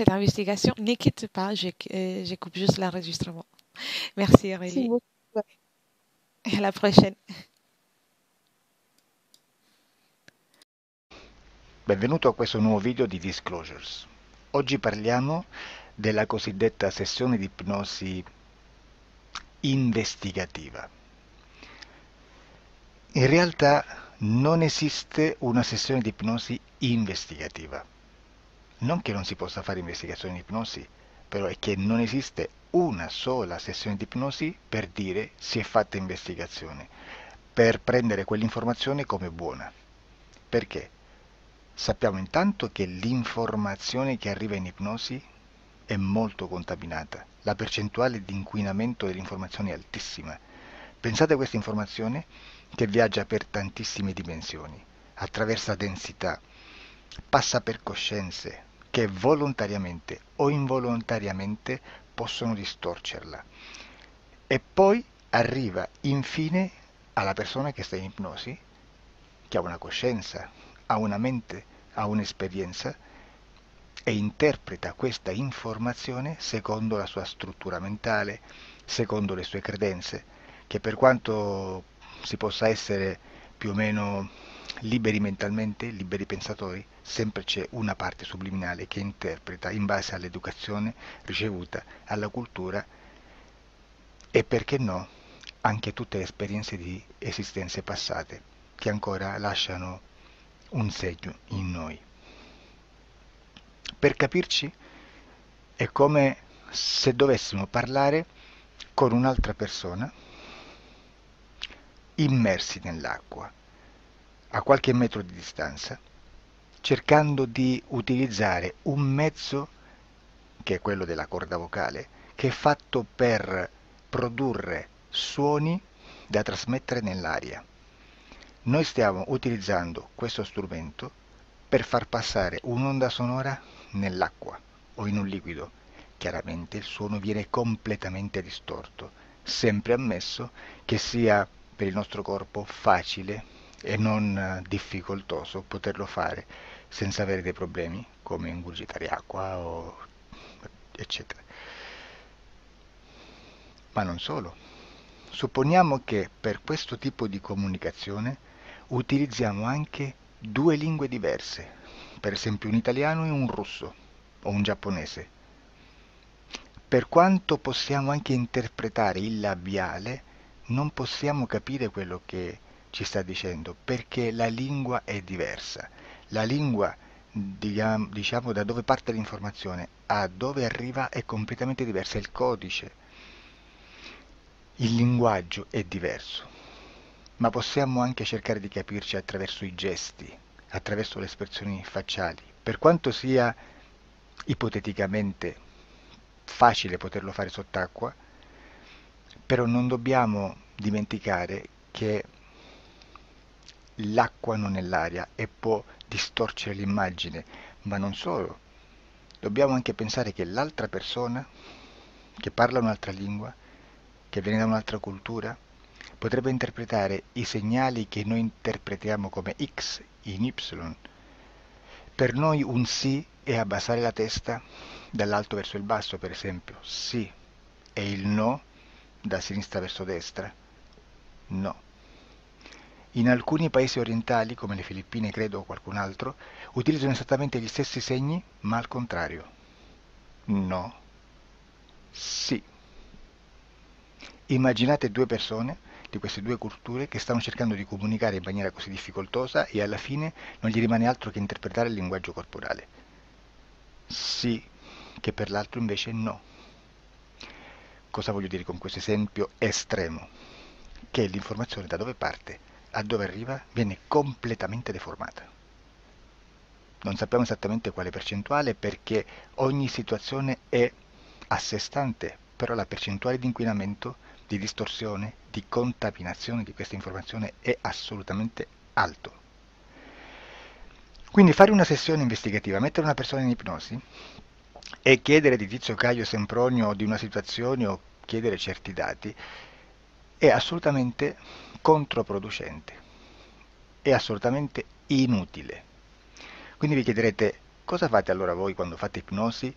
A: investigation. Ne quitte pas, je coupe juste l'enregistrement. Merci
B: Merci
A: Aurélie.
B: beaucoup.
A: Et à la prochaine.
C: Benvenuto a questo nuovo video di Disclosures. Oggi parliamo della cosiddetta sessione di ipnosi investigativa. In realtà non esiste una sessione di ipnosi investigativa. Non che non si possa fare investigazione di ipnosi, però è che non esiste una sola sessione di ipnosi per dire si è fatta investigazione, per prendere quell'informazione come buona. Perché? Sappiamo intanto che l'informazione che arriva in ipnosi è molto contaminata. La percentuale di inquinamento dell'informazione è altissima. Pensate a questa informazione che viaggia per tantissime dimensioni, attraversa densità, passa per coscienze che volontariamente o involontariamente possono distorcerla. E poi arriva infine alla persona che sta in ipnosi, che ha una coscienza, ha una mente, ha un'esperienza e interpreta questa informazione secondo la sua struttura mentale, secondo le sue credenze, che per quanto si possa essere più o meno liberi mentalmente, liberi pensatori, sempre c'è una parte subliminale che interpreta in base all'educazione ricevuta, alla cultura e perché no, anche tutte le esperienze di esistenze passate che ancora lasciano un segno in noi. Per capirci, è come se dovessimo parlare con un'altra persona immersi nell'acqua, a qualche metro di distanza, cercando di utilizzare un mezzo, che è quello della corda vocale, che è fatto per produrre suoni da trasmettere nell'aria. Noi stiamo utilizzando questo strumento per far passare un'onda sonora nell'acqua o in un liquido. Chiaramente il suono viene completamente distorto, sempre ammesso che sia per il nostro corpo facile e non difficoltoso poterlo fare senza avere dei problemi come ingurgitare acqua o eccetera. Ma non solo. Supponiamo che per questo tipo di comunicazione utilizziamo anche due lingue diverse, per esempio un italiano e un russo o un giapponese. Per quanto possiamo anche interpretare il labiale, non possiamo capire quello che ci sta dicendo, perché la lingua è diversa. La lingua, diciamo, da dove parte l'informazione a dove arriva è completamente diversa, il codice, il linguaggio è diverso. Ma possiamo anche cercare di capirci attraverso i gesti, attraverso le espressioni facciali. Per quanto sia ipoteticamente facile poterlo fare sott'acqua, però non dobbiamo dimenticare che l'acqua non è l'aria e può distorcere l'immagine, ma non solo. Dobbiamo anche pensare che l'altra persona, che parla un'altra lingua, che viene da un'altra cultura, potrebbe interpretare i segnali che noi interpretiamo come X in Y. Per noi un sì è abbassare la testa dall'alto verso il basso, per esempio, sì, e il no da sinistra verso destra, no. In alcuni paesi orientali, come le Filippine credo o qualcun altro, utilizzano esattamente gli stessi segni, ma al contrario. No, sì. Immaginate due persone di queste due culture che stanno cercando di comunicare in maniera così difficoltosa e alla fine non gli rimane altro che interpretare il linguaggio corporale. Sì, che per l'altro invece no. Cosa voglio dire con questo esempio estremo? Che l'informazione da dove parte a dove arriva viene completamente deformata. Non sappiamo esattamente quale percentuale perché ogni situazione è a sé stante, però la percentuale di inquinamento, di distorsione, di contaminazione di questa informazione è assolutamente alto. Quindi fare una sessione investigativa, mettere una persona in ipnosi e chiedere di Tizio Caio Sempronio di una situazione o chiedere certi dati è assolutamente controproducente, è assolutamente inutile. Quindi vi chiederete cosa fate allora voi quando fate ipnosi,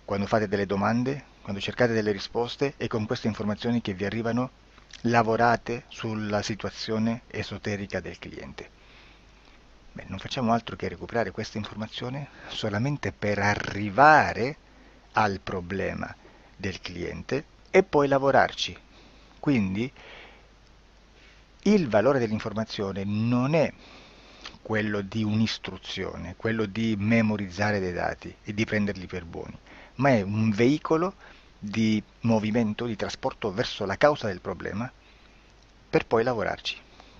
C: quando fate delle domande, quando cercate delle risposte e con queste informazioni che vi arrivano lavorate sulla situazione esoterica del cliente. Beh, non facciamo altro che recuperare questa informazione solamente per arrivare al problema del cliente e poi lavorarci. Quindi il valore dell'informazione non è quello di un'istruzione, quello di memorizzare dei dati e di prenderli per buoni, ma è un veicolo di movimento, di trasporto verso la causa del problema per poi lavorarci.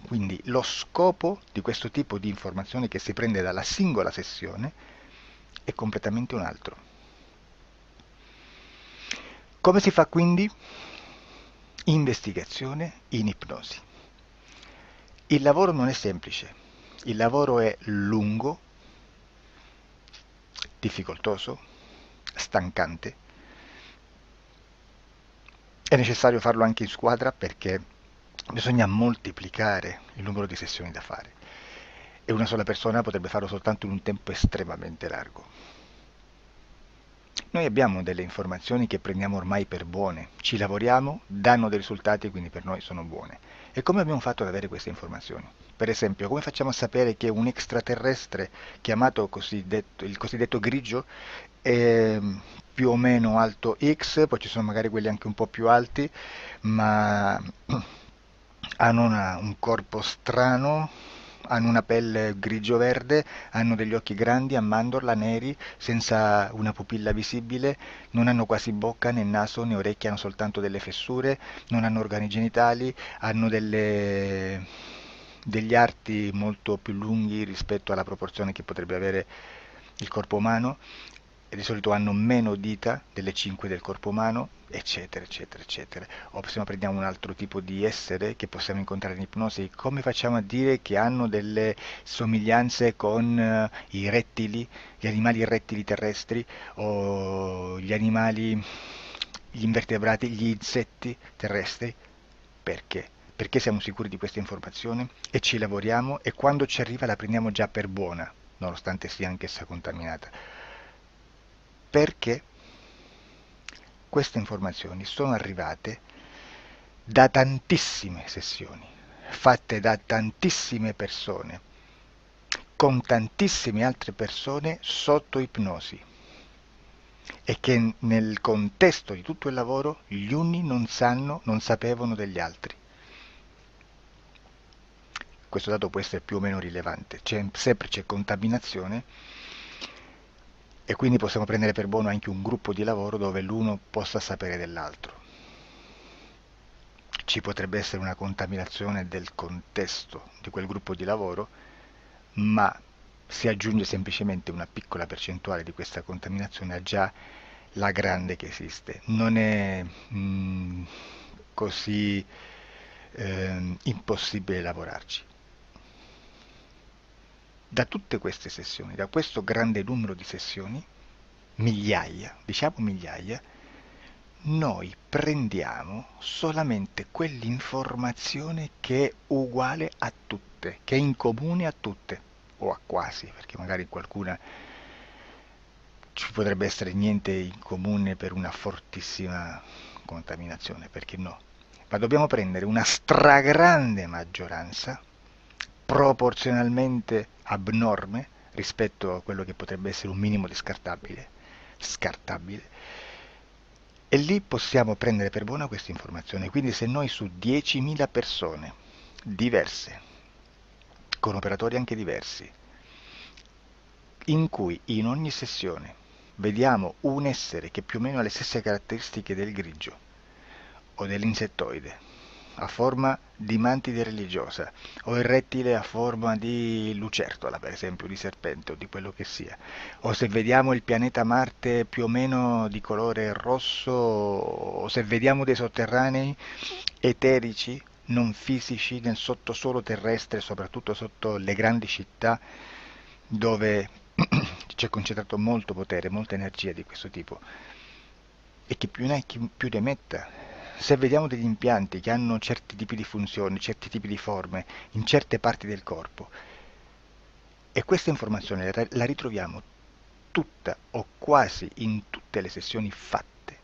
C: Quindi lo scopo di questo tipo di informazione che si prende dalla singola sessione è completamente un altro. Come si fa quindi? Investigazione in ipnosi. Il lavoro non è semplice, il lavoro è lungo, difficoltoso, stancante. È necessario farlo anche in squadra perché bisogna moltiplicare il numero di sessioni da fare e una sola persona potrebbe farlo soltanto in un tempo estremamente largo. Noi abbiamo delle informazioni che prendiamo ormai per buone, ci lavoriamo, danno dei risultati e quindi per noi sono buone. E come abbiamo fatto ad avere queste informazioni? Per esempio, come facciamo a sapere che un extraterrestre chiamato il cosiddetto grigio è più o meno alto X, poi ci sono magari quelli anche un po' più alti, ma hanno un corpo strano, hanno una pelle grigio-verde, hanno degli occhi grandi a mandorla, neri, senza una pupilla visibile, non hanno quasi bocca né naso né orecchie, hanno soltanto delle fessure, non hanno organi genitali, hanno degli arti molto più lunghi rispetto alla proporzione che potrebbe avere il corpo umano, e di solito hanno meno dita delle 5 del corpo umano, eccetera, eccetera, eccetera. O se no prendiamo un altro tipo di essere che possiamo incontrare in ipnosi, come facciamo a dire che hanno delle somiglianze con i rettili, gli animali rettili terrestri o gli invertebrati, gli insetti terrestri? Perché? Perché siamo sicuri di questa informazione e ci lavoriamo e quando ci arriva la prendiamo già per buona, nonostante sia anch'essa contaminata. Perché queste informazioni sono arrivate da tantissime sessioni, fatte da tantissime persone, con tantissime altre persone sotto ipnosi, e che nel contesto di tutto il lavoro gli uni non sapevano degli altri. Questo dato può essere più o meno rilevante, sempre c'è contaminazione e quindi possiamo prendere per buono anche un gruppo di lavoro dove l'uno possa sapere dell'altro. Ci potrebbe essere una contaminazione del contesto di quel gruppo di lavoro, ma si aggiunge semplicemente una piccola percentuale di questa contaminazione a già la grande che esiste. Non è così impossibile lavorarci. Da tutte queste sessioni, da questo grande numero di sessioni, migliaia, diciamo migliaia, noi prendiamo solamente quell'informazione che è uguale a tutte, che è in comune a tutte, o a quasi, perché magari qualcuna ci potrebbe essere niente in comune per una fortissima contaminazione, perché no? Ma dobbiamo prendere una stragrande maggioranza, proporzionalmente abnorme rispetto a quello che potrebbe essere un minimo di scartabile, e lì possiamo prendere per buona questa informazione. Quindi se noi su 10.000 persone diverse, con operatori anche diversi, in cui in ogni sessione vediamo un essere che più o meno ha le stesse caratteristiche del grigio o dell'insettoide, a forma di mantide religiosa, o il rettile a forma di lucertola, per esempio, di serpente o di quello che sia, o se vediamo il pianeta Marte più o meno di colore rosso, o se vediamo dei sotterranei eterici, non fisici, nel sottosuolo terrestre, soprattutto sotto le grandi città, dove c'è concentrato molto potere, molta energia di questo tipo, e che più ne hai più ne metta. Se vediamo degli impianti che hanno certi tipi di funzioni, certi tipi di forme in certe parti del corpo, e questa informazione ritroviamo tutta o quasi in tutte le sessioni fatte,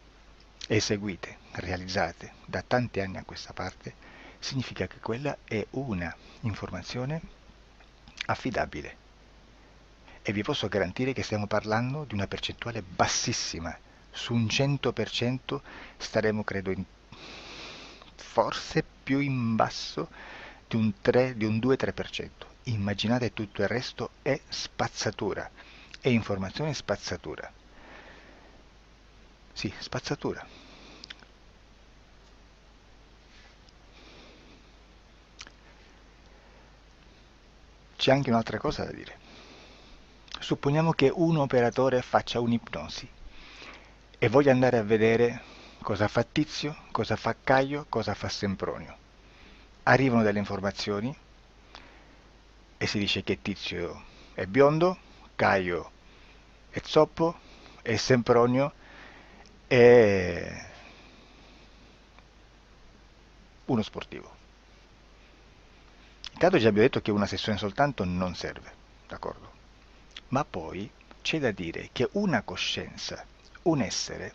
C: eseguite, realizzate da tanti anni a questa parte, significa che quella è una informazione affidabile. E vi posso garantire che stiamo parlando di una percentuale bassissima. Su un 100% staremo, credo, forse più in basso di un 2-3%. Immaginate tutto il resto è spazzatura, è informazione spazzatura. Sì, spazzatura. C'è anche un'altra cosa da dire. Supponiamo che un operatore faccia un'ipnosi e voglia andare a vedere cosa fa Tizio, cosa fa Caio, cosa fa Sempronio. Arrivano delle informazioni e si dice che Tizio è biondo, Caio è zoppo e Sempronio è uno sportivo. Intanto già abbiamo detto che una sessione soltanto non serve, d'accordo? Ma poi c'è da dire che una coscienza, un essere,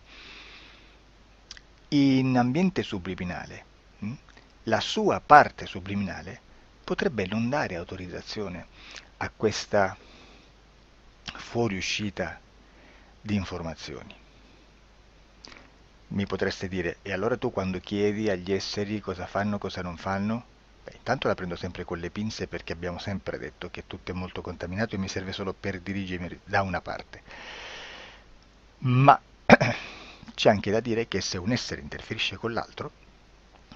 C: in ambiente subliminale, la sua parte subliminale potrebbe non dare autorizzazione a questa fuoriuscita di informazioni. Mi potreste dire, e allora tu quando chiedi agli esseri cosa fanno, cosa non fanno? Beh, intanto la prendo sempre con le pinze perché abbiamo sempre detto che tutto è molto contaminato e mi serve solo per dirigermi da una parte. Ma c'è anche da dire che se un essere interferisce con l'altro,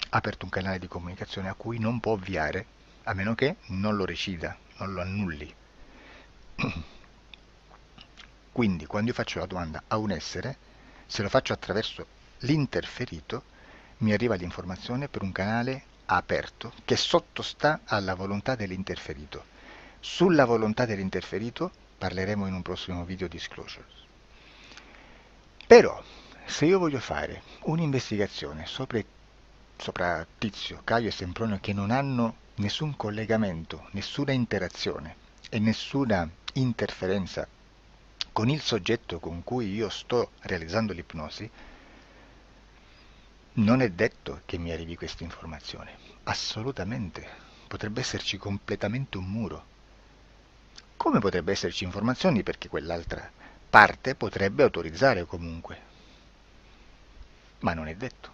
C: ha aperto un canale di comunicazione a cui non può ovviare, a meno che non lo recida, non lo annulli. Quindi quando io faccio la domanda a un essere, se lo faccio attraverso l'interferito, mi arriva l'informazione per un canale aperto che sottostà alla volontà dell'interferito. Sulla volontà dell'interferito parleremo in un prossimo video disclosures. Però, se io voglio fare un'investigazione sopra Tizio, Caio e Sempronio che non hanno nessun collegamento, nessuna interazione e nessuna interferenza con il soggetto con cui io sto realizzando l'ipnosi, non è detto che mi arrivi questa informazione. Assolutamente. Potrebbe esserci completamente un muro. Come potrebbe esserci informazioni perché quell'altra parte potrebbe autorizzare comunque. Ma non è detto.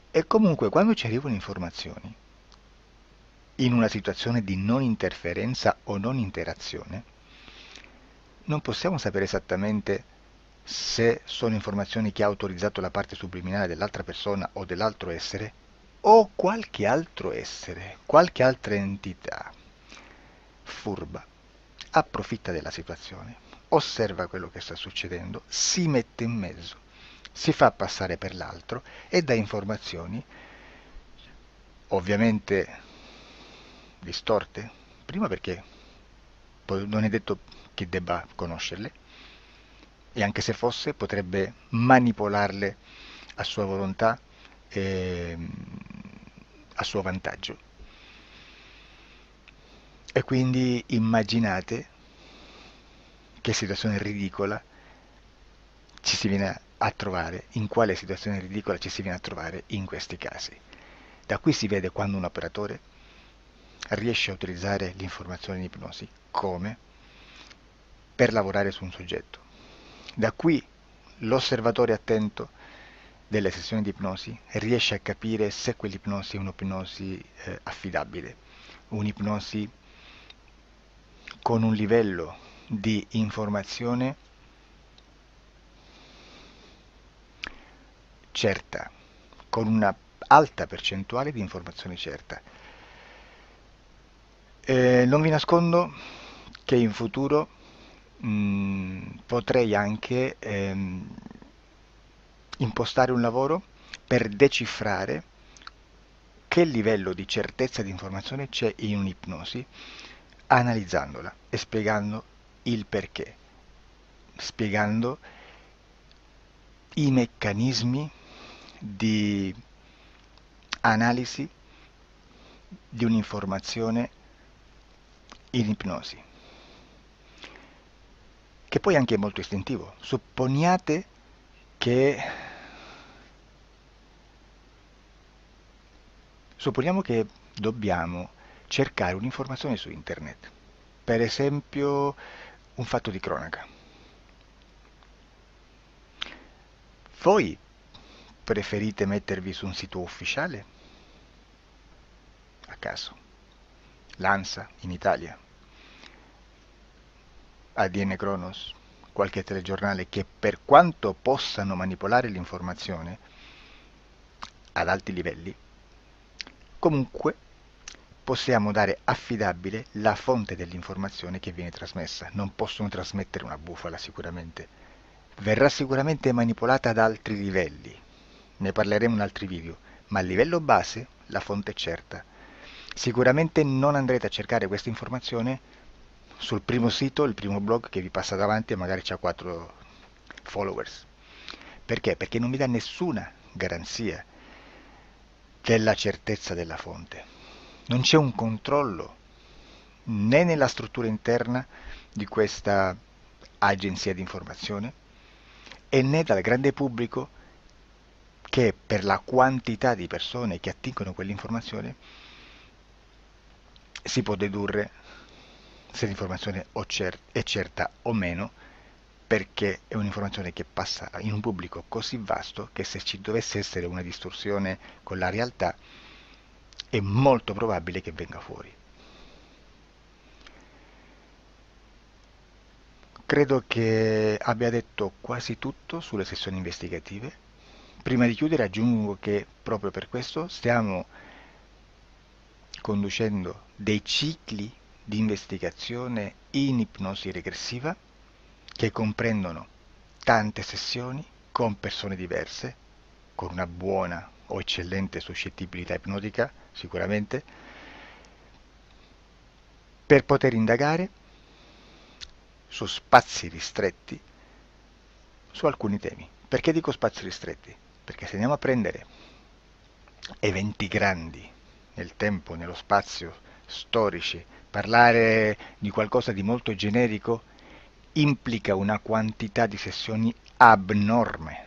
C: E comunque quando ci arrivano informazioni, in una situazione di non interferenza o non interazione, non possiamo sapere esattamente se sono informazioni che ha autorizzato la parte subliminale dell'altra persona o dell'altro essere, o qualche altro essere, qualche altra entità furba, approfitta della situazione, osserva quello che sta succedendo, si mette in mezzo, si fa passare per l'altro e dà informazioni, ovviamente distorte, prima perché poi non è detto che debba conoscerle, e anche se fosse potrebbe manipolarle a sua volontà e a suo vantaggio. E quindi immaginate che situazione ridicola ci si viene a trovare, in quale situazione ridicola ci si viene a trovare in questi casi. Da qui si vede quando un operatore riesce a utilizzare l'informazione in ipnosi come per lavorare su un soggetto. Da qui l'osservatore attento delle sessioni di ipnosi riesce a capire se quell'ipnosi è un'ipnosi affidabile, un'ipnosi con un livello di informazione certa, con una alta percentuale di informazione certa. Non vi nascondo che in futuro potrei anche impostare un lavoro per decifrare che livello di certezza di informazione c'è in un'ipnosi, analizzandola e spiegando il perché, spiegando i meccanismi di analisi di un'informazione in ipnosi, che poi anche è molto istintivo. Supponiate che supponiamo che dobbiamo cercare un'informazione su internet, per esempio un fatto di cronaca. Voi preferite mettervi su un sito ufficiale? A caso. L'ANSA in Italia, ADN Kronos, qualche telegiornale che per quanto possano manipolare l'informazione ad alti livelli, comunque possiamo dare affidabile la fonte dell'informazione che viene trasmessa. Non possono trasmettere una bufala sicuramente. Verrà sicuramente manipolata ad altri livelli. Ne parleremo in altri video, ma a livello base la fonte è certa. Sicuramente non andrete a cercare questa informazione sul primo sito, il primo blog che vi passa davanti e magari ha 4 followers. Perché? Perché non vi dà nessuna garanzia della certezza della fonte. Non c'è un controllo né nella struttura interna di questa agenzia di informazione e né dal grande pubblico, che per la quantità di persone che attingono quell'informazione si può dedurre se l'informazione è certa o meno, perché è un'informazione che passa in un pubblico così vasto che se ci dovesse essere una distorsione con la realtà è molto probabile che venga fuori. Credo che abbia detto quasi tutto sulle sessioni investigative. Prima di chiudere aggiungo che proprio per questo stiamo conducendo dei cicli di investigazione in ipnosi regressiva che comprendono tante sessioni con persone diverse, con una buona o eccellente suscettibilità ipnotica sicuramente, per poter indagare su spazi ristretti su alcuni temi. Perché dico spazi ristretti? Perché se andiamo a prendere eventi grandi nel tempo, nello spazio, storici, parlare di qualcosa di molto generico implica una quantità di sessioni abnorme.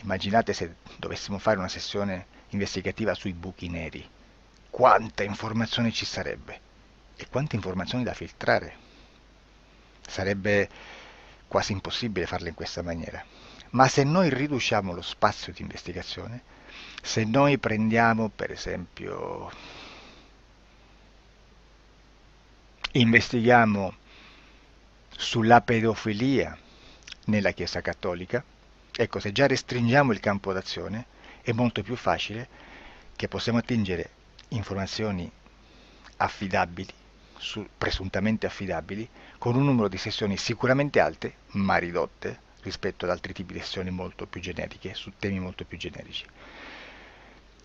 C: Immaginate se dovessimo fare una sessione investigativa sui buchi neri, quanta informazione ci sarebbe e quante informazioni da filtrare. Sarebbe quasi impossibile farlo in questa maniera. Ma se noi riduciamo lo spazio di investigazione, se noi prendiamo per esempio, investighiamo sulla pedofilia nella Chiesa Cattolica, ecco, se già restringiamo il campo d'azione è molto più facile che possiamo attingere informazioni affidabili, presuntamente affidabili, con un numero di sessioni sicuramente alte, ma ridotte rispetto ad altri tipi di sessioni molto più generiche, su temi molto più generici.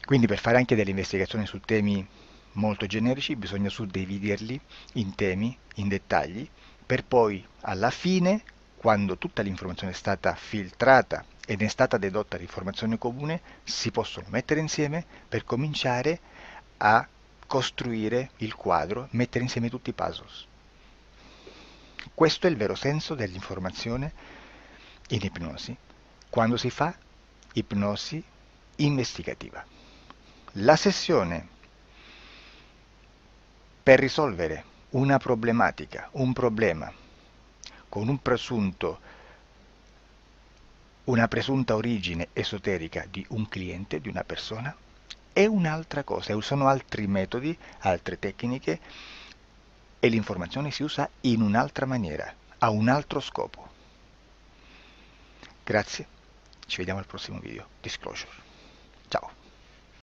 C: Quindi per fare anche delle investigazioni su temi molto generici bisogna suddividerli in temi, in dettagli, per poi alla fine, quando tutta l'informazione è stata filtrata ed è stata dedotta l'informazione comune, si possono mettere insieme per cominciare a costruire il quadro, mettere insieme tutti i puzzles. Questo è il vero senso dell'informazione in ipnosi, quando si fa ipnosi investigativa. La sessione per risolvere una problematica, un problema, con una presunta origine esoterica di un cliente, di una persona, è un'altra cosa, sono altri metodi, altre tecniche e l'informazione si usa in un'altra maniera, ha un altro scopo. Grazie, ci vediamo al prossimo video. Disclosure. Ciao.